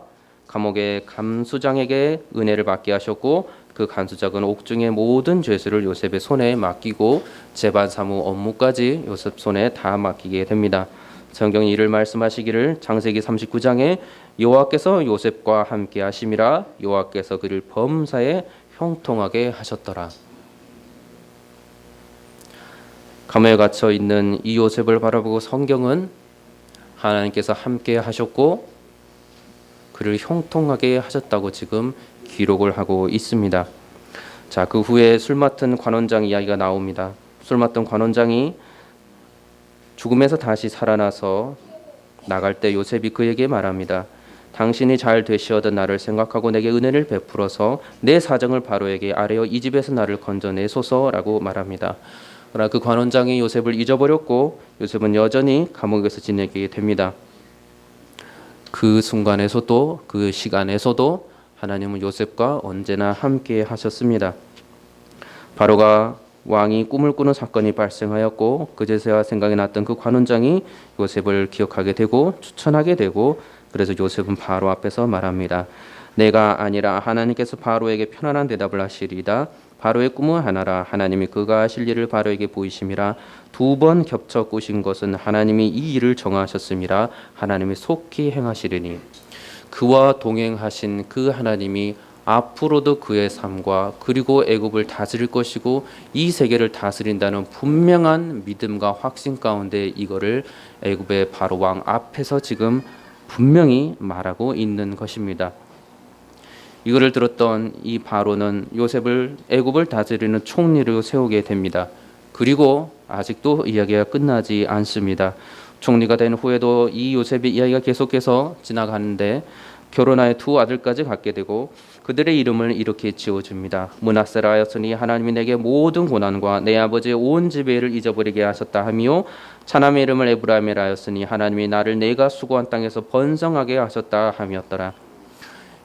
감옥의 감수장에게 은혜를 받게 하셨고 그 간수장은 옥중의 모든 죄수를 요셉의 손에 맡기고 재반 사무 업무까지 요셉 손에 다 맡기게 됩니다. 성경이 이를 말씀하시기를 창세기 39장에 여호와께서 요셉과 함께 하심이라 여호와께서 그를 범사에 형통하게 하셨더라. 감옥에 갇혀 있는 이 요셉을 바라보고 성경은 하나님께서 함께 하셨고 그를 형통하게 하셨다고 지금 기록을 하고 있습니다. 자, 그 후에 술 맡은 관원장 이야기가 나옵니다. 술 맡은 관원장이 죽음에서 다시 살아나서 나갈 때 요셉이 그에게 말합니다. 당신이 잘 되시어던 나를 생각하고 내게 은혜를 베풀어서 내 사정을 바로에게 아뢰어 이 집에서 나를 건져내소서라고 말합니다. 그러나 그 관원장이 요셉을 잊어버렸고 요셉은 여전히 감옥에서 지내게 됩니다. 그 순간에서도 그 시간에서도 하나님은 요셉과 언제나 함께 하셨습니다. 바로가 왕이 꿈을 꾸는 사건이 발생하였고 그제서야 생각이 났던 그 관원장이 요셉을 기억하게 되고 추천하게 되고 그래서 요셉은 바로 앞에서 말합니다. 내가 아니라 하나님께서 바로에게 편안한 대답을 하시리이다. 바로의 꿈은 하나라. 하나님이 그가 하실 일을 바로에게 보이심이라. 2번 겹쳐 꾸신 것은 하나님이 이 일을 정하셨음이라. 하나님이 속히 행하시리니. 그와 동행하신 그 하나님이 앞으로도 그의 삶과 그리고 애굽을 다스릴 것이고 이 세계를 다스린다는 분명한 믿음과 확신 가운데 이거를 애굽의 바로 왕 앞에서 지금 분명히 말하고 있는 것입니다. 이거를 들었던 이 바로는 요셉을 애굽을 다스리는 총리로 세우게 됩니다. 그리고 아직도 이야기가 끝나지 않습니다. 총리가 된 후에도 이 요셉의 이야기가 계속해서 지나가는데 결혼하여 2 아들까지 갖게 되고 그들의 이름을 이렇게 지어줍니다. 므낫세라 하였으니 하나님이 내게 모든 고난과 내 아버지의 온 집의 일을 잊어버리게 하셨다 하며 차남의 이름을 에브라임이라 하였으니 하나님이 나를 내가 수고한 땅에서 번성하게 하셨다 함이었더라.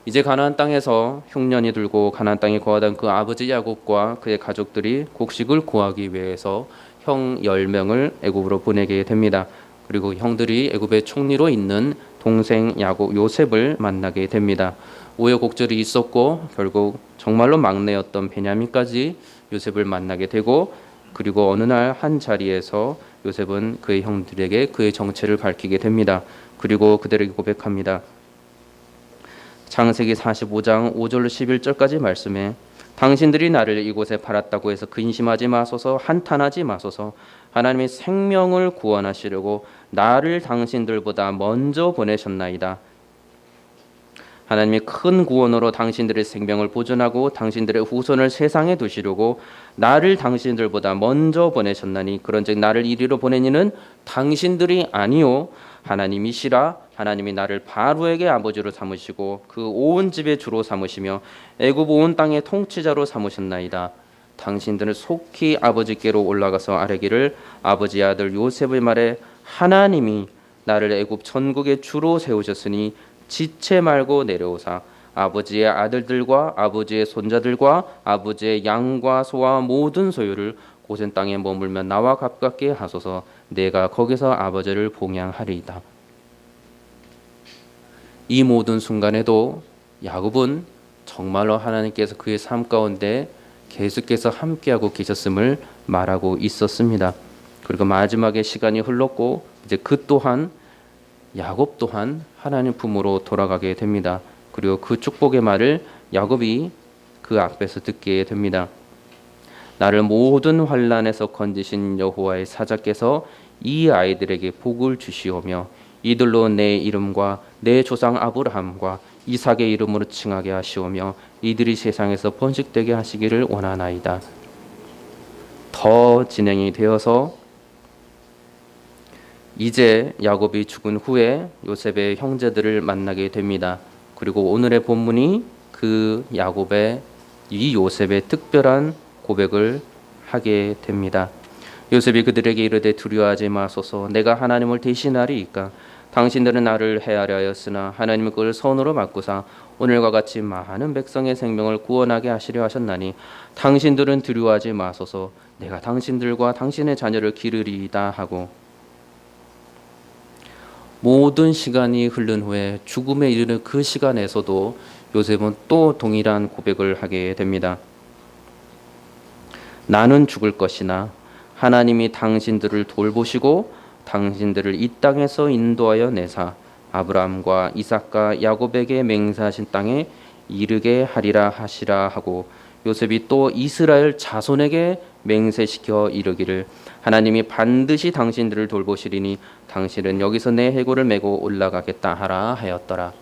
이제 가나안 땅에서 흉년이 들고 가나안 땅에 거하던 그 아버지 야곱과 그의 가족들이 곡식을 구하기 위해서 형 10명을 애굽으로 보내게 됩니다. 그리고 형들이 애굽의 총리로 있는 동생 야곱 요셉을 만나게 됩니다. 우여곡절이 있었고 결국 정말로 막내였던 베냐민까지 요셉을 만나게 되고 그리고 어느 날 한 자리에서 요셉은 그의 형들에게 그의 정체를 밝히게 됩니다. 그리고 그들에게 고백합니다. 창세기 45장 5절로 11절까지 말씀에 당신들이 나를 이곳에 팔았다고 해서 근심하지 마소서 한탄하지 마소서 하나님이 생명을 구원하시려고 나를 당신들보다 먼저 보내셨나이다. 하나님이 큰 구원으로 당신들의 생명을 보존하고 당신들의 후손을 세상에 두시려고 나를 당신들보다 먼저 보내셨나니 그런즉 나를 이리로 보낸 이는 당신들이 아니요 하나님이시라. 하나님이 나를 바로에게 아버지로 삼으시고 그 온 집의 주로 삼으시며 애굽 온 땅의 통치자로 삼으셨나이다. 당신들은 속히 아버지께로 올라가서 아뢰기를 아버지의 아들 요셉의 말에 하나님이 나를 애굽 전국의 주로 세우셨으니 지체 말고 내려오사 아버지의 아들들과 아버지의 손자들과 아버지의 양과 소와 모든 소유를 고센 땅에 머물며 나와 가깝게 하소서. 내가 거기서 아버지를 봉양하리이다. 이 모든 순간에도 야곱은 정말로 하나님께서 그의 삶 가운데 계속해서 함께하고 계셨음을 말하고 있었습니다. 그리고 마지막에 시간이 흘렀고 이제 그 또한 야곱 또한 하나님 품으로 돌아가게 됩니다. 그리고 그 축복의 말을 야곱이 그 앞에서 듣게 됩니다. 나를 모든 환난에서 건지신 여호와의 사자께서 이 아이들에게 복을 주시오며 이들로 내 이름과 내 조상 아브라함과 이삭의 이름으로 칭하게 하시오며 이들이 세상에서 번식되게 하시기를 원하나이다. 더 진행이 되어서 이제 야곱이 죽은 후에 요셉의 형제들을 만나게 됩니다. 그리고 오늘의 본문이 그 야곱의 이 요셉의 특별한 고백을 하게 됩니다. 요셉이 그들에게 이르되 두려워하지 마소서. 내가 하나님을 대신하리이까. 당신들은 나를 해하려 하였으나 하나님은 그를 선으로 바꾸사 오늘과 같이 많은 백성의 생명을 구원하게 하시려 하셨나니 당신들은 두려워하지 마소서. 내가 당신들과 당신의 자녀를 기르리이다 하고, 모든 시간이 흐른 후에 죽음에 이르는 그 시간에서도 요셉은 또 동일한 고백을 하게 됩니다. 나는 죽을 것이나 하나님이 당신들을 돌보시고 당신들을 이 땅에서 인도하여 내사 아브라함과 이삭과 야곱에게 맹세하신 땅에 이르게 하리라 하시라 하고, 요셉이 또 이스라엘 자손에게 맹세시켜 이르기를 하나님이 반드시 당신들을 돌보시리니 당신은 여기서 내 해골을 메고 올라가겠다 하라 하였더라.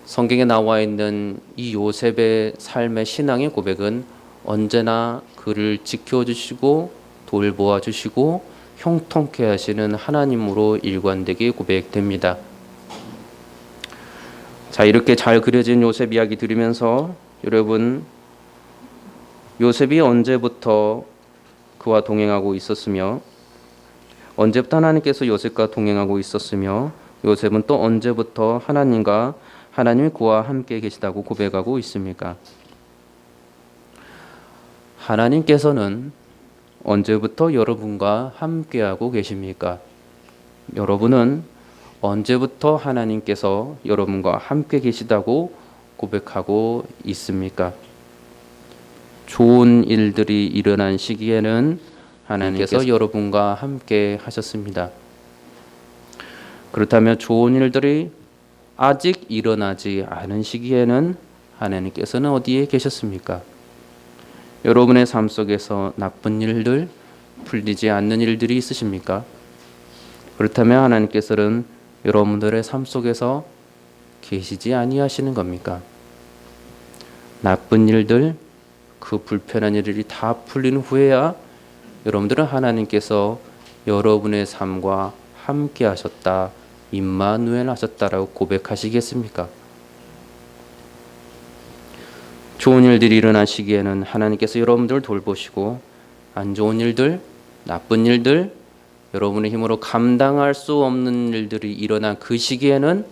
성경에 나와 있는 이 요셉의 삶의 신앙의 고백은 언제나 그를 지켜주시고 돌보아 주시고 형통케 하시는 하나님으로 일관되게 고백됩니다. 자, 이렇게 잘 그려진 요셉 이야기 들으면서 여러분, 요셉이 언제부터 그와 동행하고 있었으며, 언제부터 하나님께서 요셉과 동행하고 있었으며, 요셉은 또 언제부터 하나님이 그와 함께 계시다고 고백하고 있습니까? 하나님께서는 언제부터 여러분과 함께하고 계십니까? 여러분은 언제부터 하나님께서 여러분과 함께 계시다고 고백하고 있습니까? 좋은 일들이 일어난 시기에는 하나님께서 여러분과 함께 하셨습니다. 그렇다면 좋은 일들이 아직 일어나지 않은 시기에는 하나님께서는 어디에 계셨습니까? 여러분의 삶 속에서 나쁜 일들, 풀리지 않는 일들이 있으십니까? 그렇다면 하나님께서는 여러분들의 삶 속에서 계시지 아니하시는 겁니까? 나쁜 일들, 그 불편한 일들이 다 풀린 후에야 여러분들은 하나님께서 여러분의 삶과 함께 하셨다, 임마누엘 하셨다라고 고백하시겠습니까? 좋은 일들이 일어난 시기에는 하나님께서 여러분들을 돌보시고, 안 좋은 일들, 나쁜 일들, 여러분의 힘으로 감당할 수 없는 일들이 일어난 그 시기에는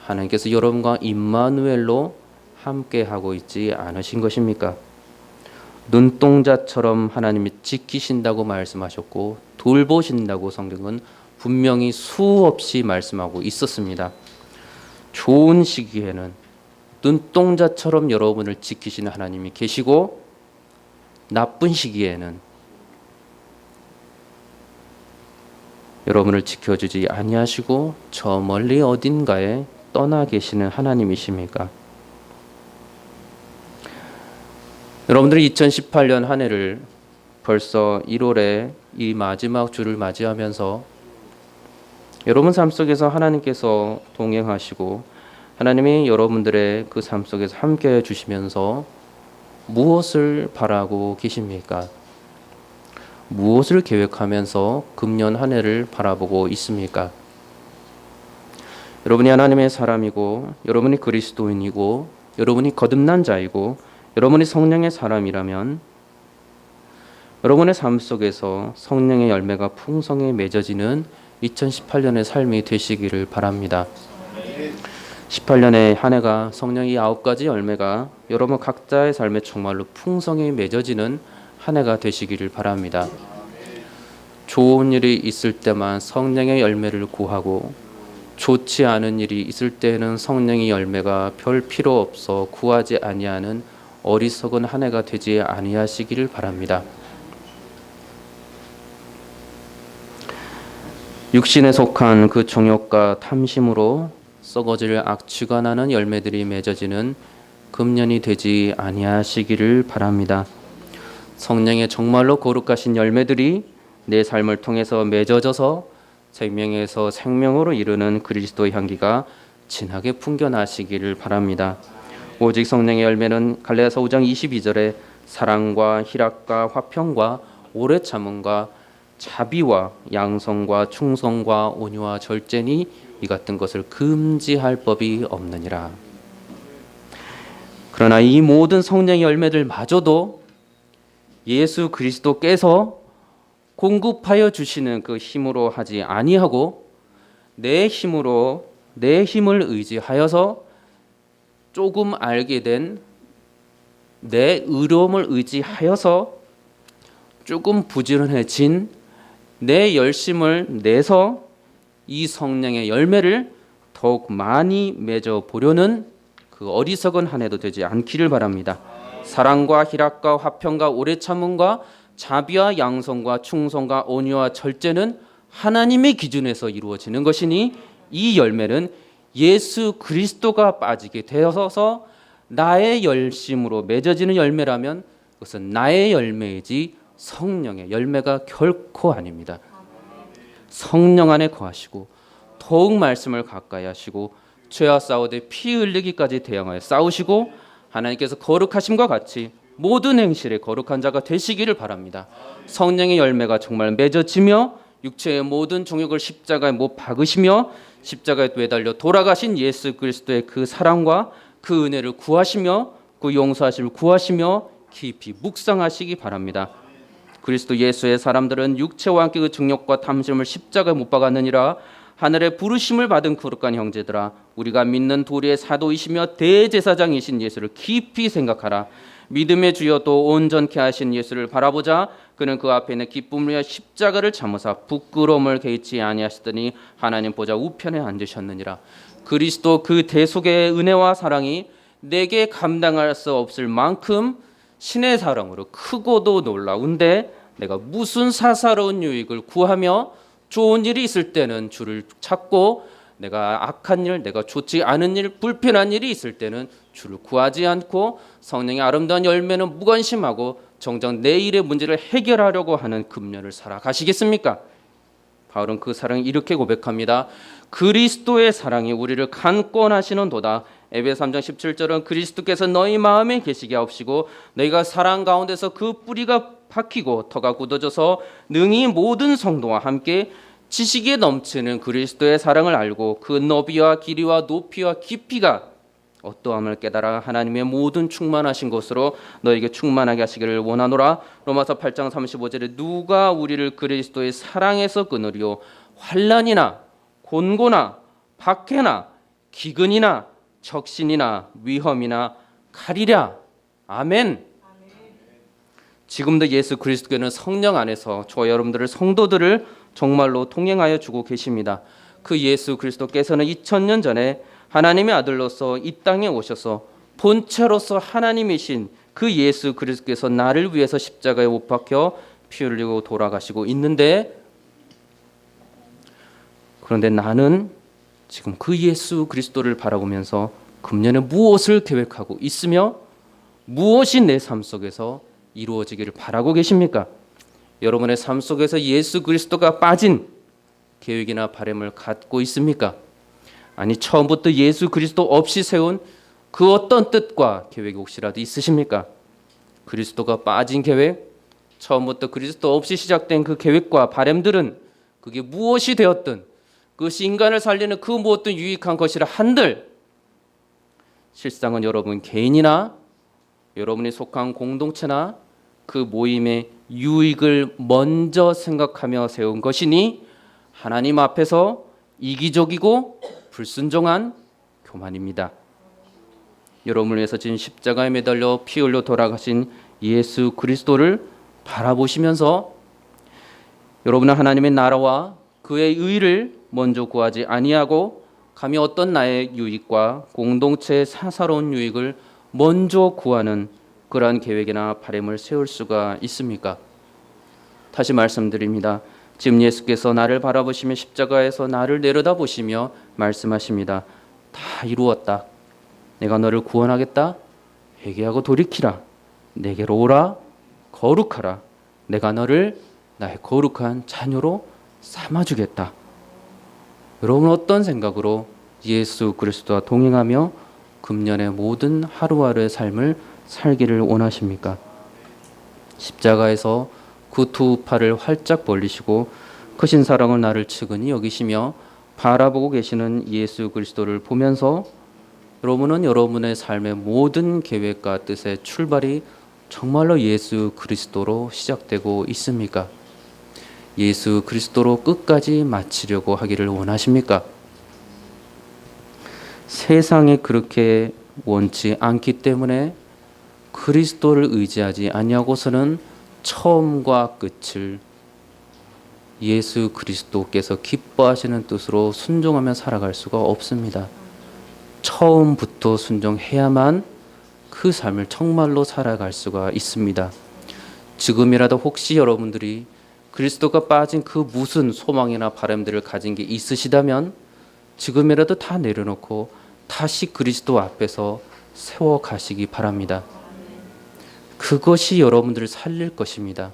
하나님께서 여러분과 임마누엘로 함께 하고 있지 않으신 것입니까? 눈동자처럼 하나님이 지키신다고 말씀하셨고 돌보신다고 성경은 분명히 수없이 말씀하고 있었습니다. 좋은 시기에는 눈동자처럼 여러분을 지키시는 하나님이 계시고, 나쁜 시기에는 여러분을 지켜주지 아니하시고 저 멀리 어딘가에 떠나 계시는 하나님이십니까? 여러분들이 2018년 한 해를 벌써 1월에 이 마지막 주를 맞이하면서 여러분 삶 속에서 하나님께서 동행하시고 하나님이 여러분들의 그 삶 속에서 함께해 주시면서 무엇을 바라고 계십니까? 무엇을 계획하면서 금년 한 해를 바라보고 있습니까? 여러분이 하나님의 사람이고, 여러분이 그리스도인이고, 여러분이 거듭난 자이고, 여러분이 성령의 사람이라면 여러분의 삶 속에서 성령의 열매가 풍성히 맺어지는 2018년의 삶이 되시기를 바랍니다. 18년의 한 해가 성령의 9가지 열매가 여러분 각자의 삶에 정말로 풍성히 맺어지는 한 해가 되시기를 바랍니다. 좋은 일이 있을 때만 성령의 열매를 구하고, 좋지 않은 일이 있을 때에는 성령의 열매가 별 필요 없어 구하지 아니하는 어리석은 한 해가 되지 아니하시기를 바랍니다. 육신에 속한 그 정욕과 탐심으로 썩어질 악취가 나는 열매들이 맺어지는 금년이 되지 아니하시기를 바랍니다. 성령의 정말로 거룩하신 열매들이 내 삶을 통해서 맺어져서 생명에서 생명으로 이르는 그리스도의 향기가 진하게 풍겨나시기를 바랍니다. 오직 성령의 열매는 갈라디아서 5장 22절에 사랑과 희락과 화평과 오래 참음과 자비와 양성과 충성과 온유와 절제니 이 같은 것을 금지할 법이 없느니라. 그러나 이 모든 성령의 열매들마저도 예수 그리스도께서 공급하여 주시는 그 힘으로 하지 아니하고 내 힘으로 내 힘을 의지하여서 조금 알게 된 내 의로움을 의지하여서 조금 부지런해진 내 열심을 내서 이 성령의 열매를 더욱 많이 맺어 보려는 그 어리석은 한 해도 되지 않기를 바랍니다. 사랑과 희락과 화평과 오래 참음과 자비와 양성과 충성과 온유와 절제는 하나님의 기준에서 이루어지는 것이니 이 열매는 예수 그리스도가 빠지게 되어서 나의 열심으로 맺어지는 열매라면 그것은 나의 열매이지 성령의 열매가 결코 아닙니다. 성령 안에 거하시고 더욱 말씀을 가까이 하시고 죄와 싸우되 피 흘리기까지 대항하여 싸우시고 하나님께서 거룩하심과 같이 모든 행실에 거룩한 자가 되시기를 바랍니다. 성령의 열매가 정말 맺어지며 육체의 모든 종욕을 십자가에 못 박으시며 십자가에 매달려 돌아가신 예수 그리스도의 그 사랑과 그 은혜를 구하시며 그 용서하심을 구하시며 깊이 묵상하시기 바랍니다. 그리스도 예수의 사람들은 육체와 함께 그 증욕과 탐심을 십자가에 못 박았느니라. 하늘의 부르심을 받은 거룩한 형제들아, 우리가 믿는 도리의 사도이시며 대제사장이신 예수를 깊이 생각하라. 믿음의 주여 또 온전케 하신 예수를 바라보자. 그는 그 앞에 있는 기쁨을 위하여 십자가를 참으사 부끄러움을 개의치 아니하시더니 하나님 보좌 우편에 앉으셨느니라. 그리스도 그 대속의 은혜와 사랑이 내게 감당할 수 없을 만큼 신의 사랑으로 크고도 놀라운데 내가 무슨 사사로운 유익을 구하며 좋은 일이 있을 때는 주를 찾고 내가 악한 일, 내가 좋지 않은 일, 불편한 일이 있을 때는 주를 구하지 않고 성령의 아름다운 열매는 무관심하고 정작 내 일의 문제를 해결하려고 하는 금년을 살아가시겠습니까? 바울은 그 사랑을 이렇게 고백합니다. 그리스도의 사랑이 우리를 강권하시는도다. 에베소 3장 17절은 그리스도께서 너희 마음에 계시게 하옵시고 너희가 사랑 가운데서 그 뿌리가 박히고 터가 굳어져서 능히 모든 성도와 함께 지식에 넘치는 그리스도의 사랑을 알고 그 너비와 길이와 높이와 깊이가 어떠함을 깨달아 하나님의 모든 충만하신 것으로 너에게 충만하게 하시기를 원하노라. 로마서 8장 35절에 누가 우리를 그리스도의 사랑에서 끊으리요? 환난이나 곤고나 박해나 기근이나 적신이나 위험이나 칼이랴. 아멘. 지금도 예수 그리스도께는 성령 안에서 저와 여러분들을 성도들을 정말로 통행하여 주고 계십니다. 그 예수 그리스도께서는 2000년 전에 하나님의 아들로서 이 땅에 오셔서 본체로서 하나님이신 그 예수 그리스도께서 나를 위해서 십자가에 못 박혀 피 흘리고 돌아가시고 있는데, 그런데 나는 지금 그 예수 그리스도를 바라보면서 금년에 무엇을 계획하고 있으며 무엇이 내 삶 속에서 이루어지기를 바라고 계십니까? 여러분의 삶 속에서 예수 그리스도가 빠진 계획이나 바람을 갖고 있습니까? 아니 처음부터 예수 그리스도 없이 세운 그 어떤 뜻과 계획이 혹시라도 있으십니까? 그리스도가 빠진 계획, 처음부터 그리스도 없이 시작된 그 계획과 바람들은 그게 무엇이 되었든 그것이 인간을 살리는 그 무엇든 유익한 것이라 한들 실상은 여러분 개인이나 여러분이 속한 공동체나 그 모임의 유익을 먼저 생각하며 세운 것이니 하나님 앞에서 이기적이고 불순종한 교만입니다. 여러분을 위해서 진 십자가에 매달려 피 흘려 돌아가신 예수 그리스도를 바라보시면서 여러분은 하나님의 나라와 그의 의를 먼저 구하지 아니하고 감히 어떤 나의 유익과 공동체의 사사로운 유익을 먼저 구하는 그러한 계획이나 바람을 세울 수가 있습니까? 다시 말씀드립니다. 지금 예수께서 나를 바라보시며 십자가에서 나를 내려다보시며 말씀하십니다. 다 이루었다. 내가 너를 구원하겠다. 회개하고 돌이키라. 내게로 오라. 거룩하라. 내가 너를 나의 거룩한 자녀로 삼아주겠다. 여러분 어떤 생각으로 예수 그리스도와 동행하며 금년의 모든 하루하루의 삶을 살기를 원하십니까? 십자가에서 그 두 팔을 활짝 벌리시고 크신 사랑을 나를 측은히 여기시며 바라보고 계시는 예수 그리스도를 보면서 여러분은 여러분의 삶의 모든 계획과 뜻의 출발이 정말로 예수 그리스도로 시작되고 있습니까? 예수 그리스도로 끝까지 마치려고 하기를 원하십니까? 세상에 그렇게 원치 않기 때문에 그리스도를 의지하지 아니하고서는 처음과 끝을 예수 그리스도께서 기뻐하시는 뜻으로 순종하며 살아갈 수가 없습니다. 처음부터 순종해야만 그 삶을 정말로 살아갈 수가 있습니다. 지금이라도 혹시 여러분들이 그리스도가 빠진 그 무슨 소망이나 바람들을 가진 게 있으시다면 지금이라도 다 내려놓고 다시 그리스도 앞에서 세워 가시기 바랍니다. 그것이 여러분들을 살릴 것입니다.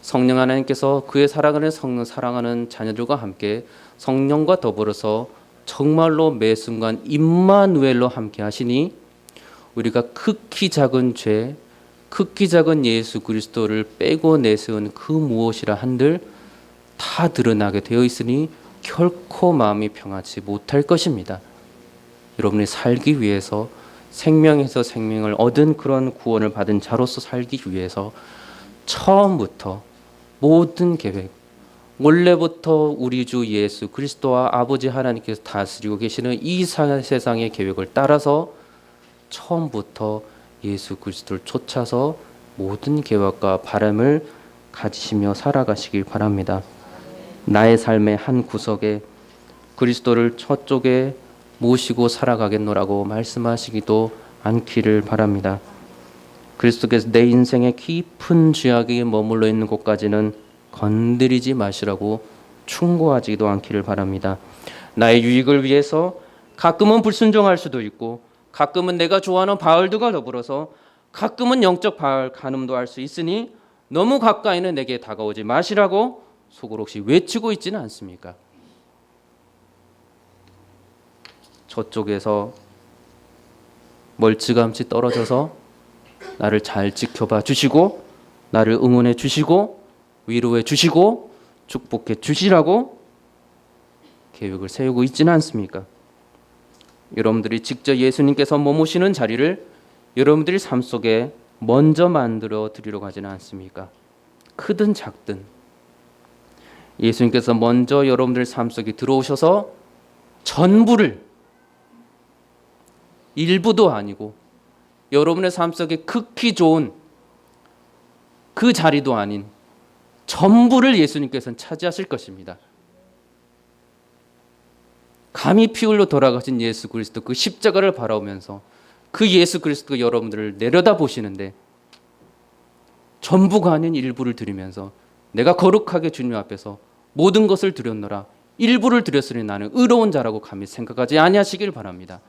성령 하나님께서 그의 사랑하는 성령 사랑하는 자녀들과 함께 성령과 더불어서 정말로 매 순간 임마누엘로 함께 하시니 우리가 극히 작은 죄, 극히 작은 예수 그리스도를 빼고 내세운 그 무엇이라 한들 다 드러나게 되어 있으니 결코 마음이 평하지 못할 것입니다. 여러분이 살기 위해서 생명에서 생명을 얻은 그런 구원을 받은 자로서 살기 위해서 처음부터 모든 계획, 원래부터 우리 주 예수 그리스도와 아버지 하나님께서 다스리고 계시는 이 세상의 계획을 따라서 처음부터 예수 그리스도를 쫓아서 모든 계획과 바람을 가지시며 살아가시길 바랍니다. 나의 삶의 한 구석에 그리스도를 저쪽에 모시고 살아가겠노라고 말씀하시기도 않기를 바랍니다. 그리스도께서 내 인생의 깊은 죄악이 머물러 있는 곳까지는 건드리지 마시라고 충고하지도 않기를 바랍니다. 나의 유익을 위해서 가끔은 불순종할 수도 있고 가끔은 내가 좋아하는 바알들과 더불어서 가끔은 영적 바알 간음도 할 수 있으니 너무 가까이는 내게 다가오지 마시라고 속으로 혹시 외치고 있지는 않습니까? 저쪽에서 멀찌감치 떨어져서 나를 잘 지켜봐 주시고 나를 응원해 주시고 위로해 주시고 축복해 주시라고 계획을 세우고 있지는 않습니까? 여러분들이 직접 예수님께서 머무시는 자리를 여러분들이 삶 속에 먼저 만들어 드리러 가지는 않습니까? 크든 작든 예수님께서 먼저 여러분들 삶 속에 들어오셔서 전부를 일부도 아니고 여러분의 삶 속에 극히 좋은 그 자리도 아닌 전부를 예수님께서는 차지하실 것입니다. 감히 피 흘려 돌아가신 예수 그리스도 그 십자가를 바라보면서 그 예수 그리스도가 여러분들을 내려다보시는데 전부가 아닌 일부를 드리면서 내가 거룩하게 주님 앞에서 모든 것을 드렸노라 일부를 드렸으니 나는 의로운 자라고 감히 생각하지 아니하시길 바랍니다.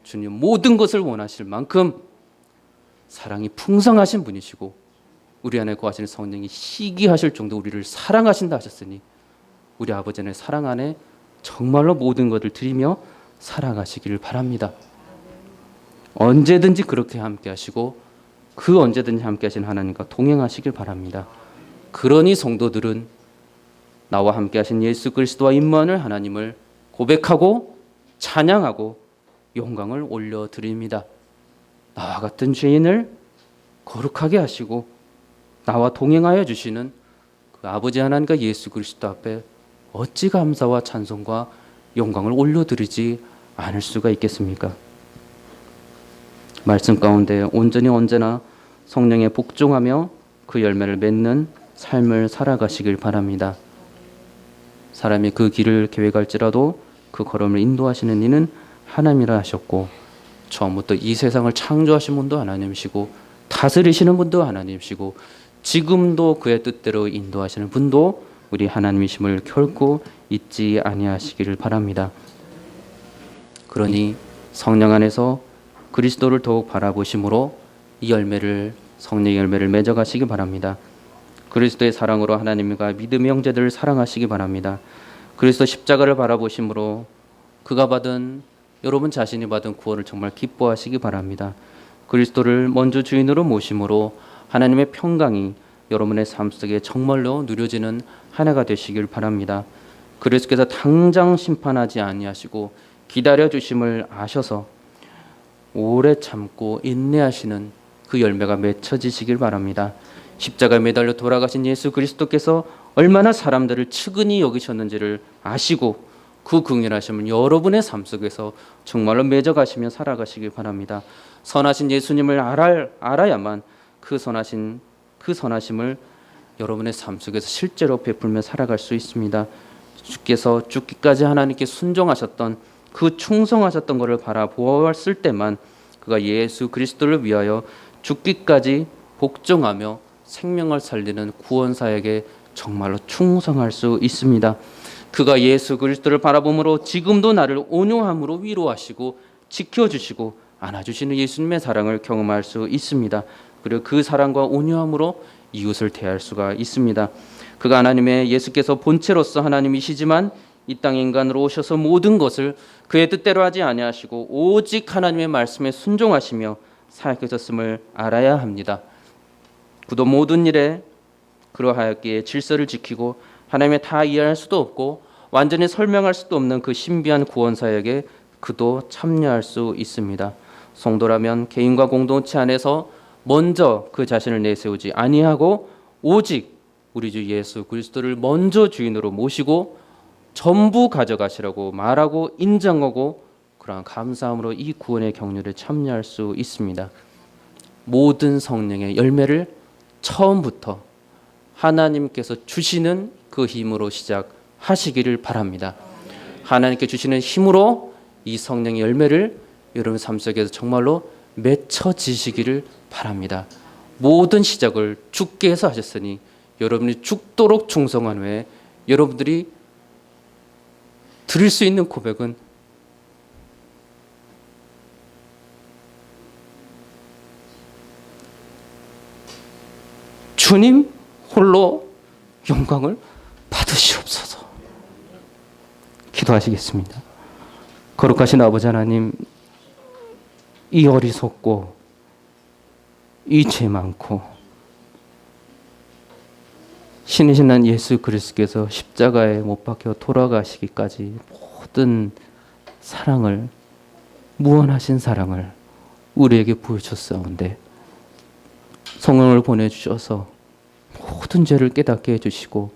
주님 모든 것을 원하실 만큼 사랑이 풍성하신 분이시고 우리 안에 거하시는 성령이 시기하실 정도 우리를 사랑하신다 하셨으니 우리 아버지의 사랑 안에 정말로 모든 것을 드리며 살아가시기를 바랍니다. 언제든지 그렇게 함께 하시고 그 언제든지 함께 하신 하나님과 동행하시길 바랍니다. 그러니 성도들은 나와 함께 하신 예수 그리스도와 임마누엘 하나님을 고백하고 찬양하고 영광을 올려드립니다. 나와 같은 죄인을 거룩하게 하시고 나와 동행하여 주시는 그 아버지 하나님과 예수 그리스도 앞에 어찌 감사와 찬송과 영광을 올려드리지 않을 수가 있겠습니까? 말씀 가운데 온전히 언제나 성령에 복종하며 그 열매를 맺는 삶을 살아가시길 바랍니다. 사람이 그 길을 계획할지라도 그 걸음을 인도하시는 이는 하나님이라 하셨고 처음부터 이 세상을 창조하신 분도 하나님이시고 다스리시는 분도 하나님이시고 지금도 그의 뜻대로 인도하시는 분도 우리 하나님이심을 결코 잊지 아니하시기를 바랍니다. 그러니 성령 안에서 그리스도를 더욱 바라보심으로 이 열매를 성령의 열매를 맺어가시기 바랍니다. 그리스도의 사랑으로 하나님과 믿음의 형제들을 사랑하시기 바랍니다. 그리스도 십자가를 바라보심으로 그가 받은 여러분 자신이 받은 구원을 정말 기뻐하시기 바랍니다. 그리스도를 먼저 주인으로 모심으로 하나님의 평강이 여러분의 삶 속에 정말로 누려지는 한 해가 되시길 바랍니다. 그리스도께서 당장 심판하지 아니하시고 기다려 주심을 아셔서 오래 참고 인내하시는 그 열매가 맺혀지시길 바랍니다. 십자가에 매달려 돌아가신 예수 그리스도께서 얼마나 사람들을 측은히 여기셨는지를 아시고 그 긍휼하심을 여러분의 삶 속에서 정말로 맺어가시며 살아가시기 바랍니다. 선하신 예수님을 알아야만 그 선하심을 여러분의 삶 속에서 실제로 베풀며 살아갈 수 있습니다. 주께서 죽기까지 하나님께 순종하셨던 그 충성하셨던 것을 바라보았을 때만 그가 예수 그리스도를 위하여 죽기까지 복종하며 생명을 살리는 구원사에게 정말로 충성할 수 있습니다. 그가 예수 그리스도를 바라봄으로 지금도 나를 온유함으로 위로하시고 지켜주시고 안아주시는 예수님의 사랑을 경험할 수 있습니다. 그리고 그 사랑과 온유함으로 이웃을 대할 수가 있습니다. 그가 하나님의 예수께서 본체로서 하나님이시지만 이 땅에 인간으로 오셔서 모든 것을 그의 뜻대로 하지 아니하시고 오직 하나님의 말씀에 순종하시며 사역하셨음을 알아야 합니다. 그도 모든 일에 그러하였기에 질서를 지키고 하나님의 다 이해할 수도 없고 완전히 설명할 수도 없는 그 신비한 구원사역에 그도 참여할 수 있습니다. 성도라면 개인과 공동체 안에서 먼저 그 자신을 내세우지 아니하고 오직 우리 주 예수 그리스도를 먼저 주인으로 모시고 전부 가져가시라고 말하고 인정하고 그러한 감사함으로 이 구원의 경륜에 참여할 수 있습니다. 모든 성령의 열매를 처음부터 하나님께서 주시는 그 힘으로 시작하시기를 바랍니다. 하나님께 주시는 힘으로 이 성령의 열매를 여러분 삶 속에서 정말로 맺혀지시기를 바랍니다. 모든 시작을 주께서 하셨으니 여러분이 죽도록 충성한 후에 여러분들이 드릴 수 있는 고백은 주님 홀로 영광을 받으시옵소서. 기도하시겠습니다. 거룩하신 아버지 하나님, 이 어리석고 이 죄 많고 신이신 난 예수 그리스도께서 십자가에 못 박혀 돌아가시기까지 모든 사랑을, 무한하신 사랑을 우리에게 보여주셨사온데 성령을 보내주셔서 모든 죄를 깨닫게 해주시고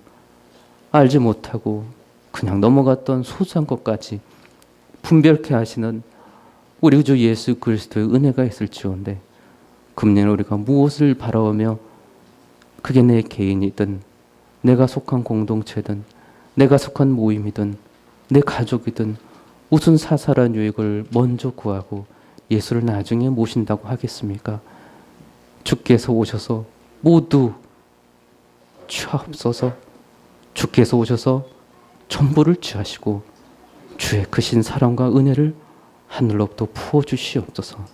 알지 못하고 그냥 넘어갔던 소소한 것까지 분별케 하시는 우리 주 예수 그리스도의 은혜가 있을지언데 금년 우리가 무엇을 바라오며 그게 내 개인이든 내가 속한 공동체든 내가 속한 모임이든 내 가족이든 무슨 사사란 유익을 먼저 구하고 예수를 나중에 모신다고 하겠습니까? 주께서 오셔서 모두 취하옵소서. 주께서 오셔서 전부를 취하시고 주의 크신 사랑과 은혜를 하늘로부터 부어주시옵소서.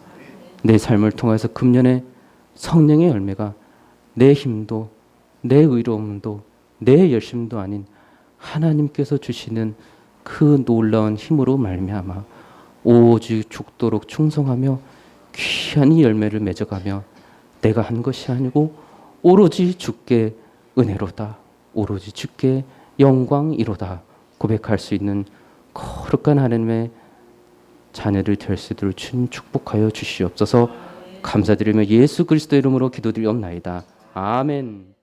내 삶을 통해서 금년에 성령의 열매가 내 힘도 내 의로움도 내 열심도 아닌 하나님께서 주시는 그 놀라운 힘으로 말미암아 오직 죽도록 충성하며 귀한 이 열매를 맺어가며 내가 한 것이 아니고 오로지 주께 은혜로다, 오로지 주께 영광이로다 고백할 수 있는 거룩한 하나님의 자녀들 될 수 있도록 주님 축복하여 주시옵소서. 감사드리며 예수 그리스도 이름으로 기도드리옵나이다. 아멘.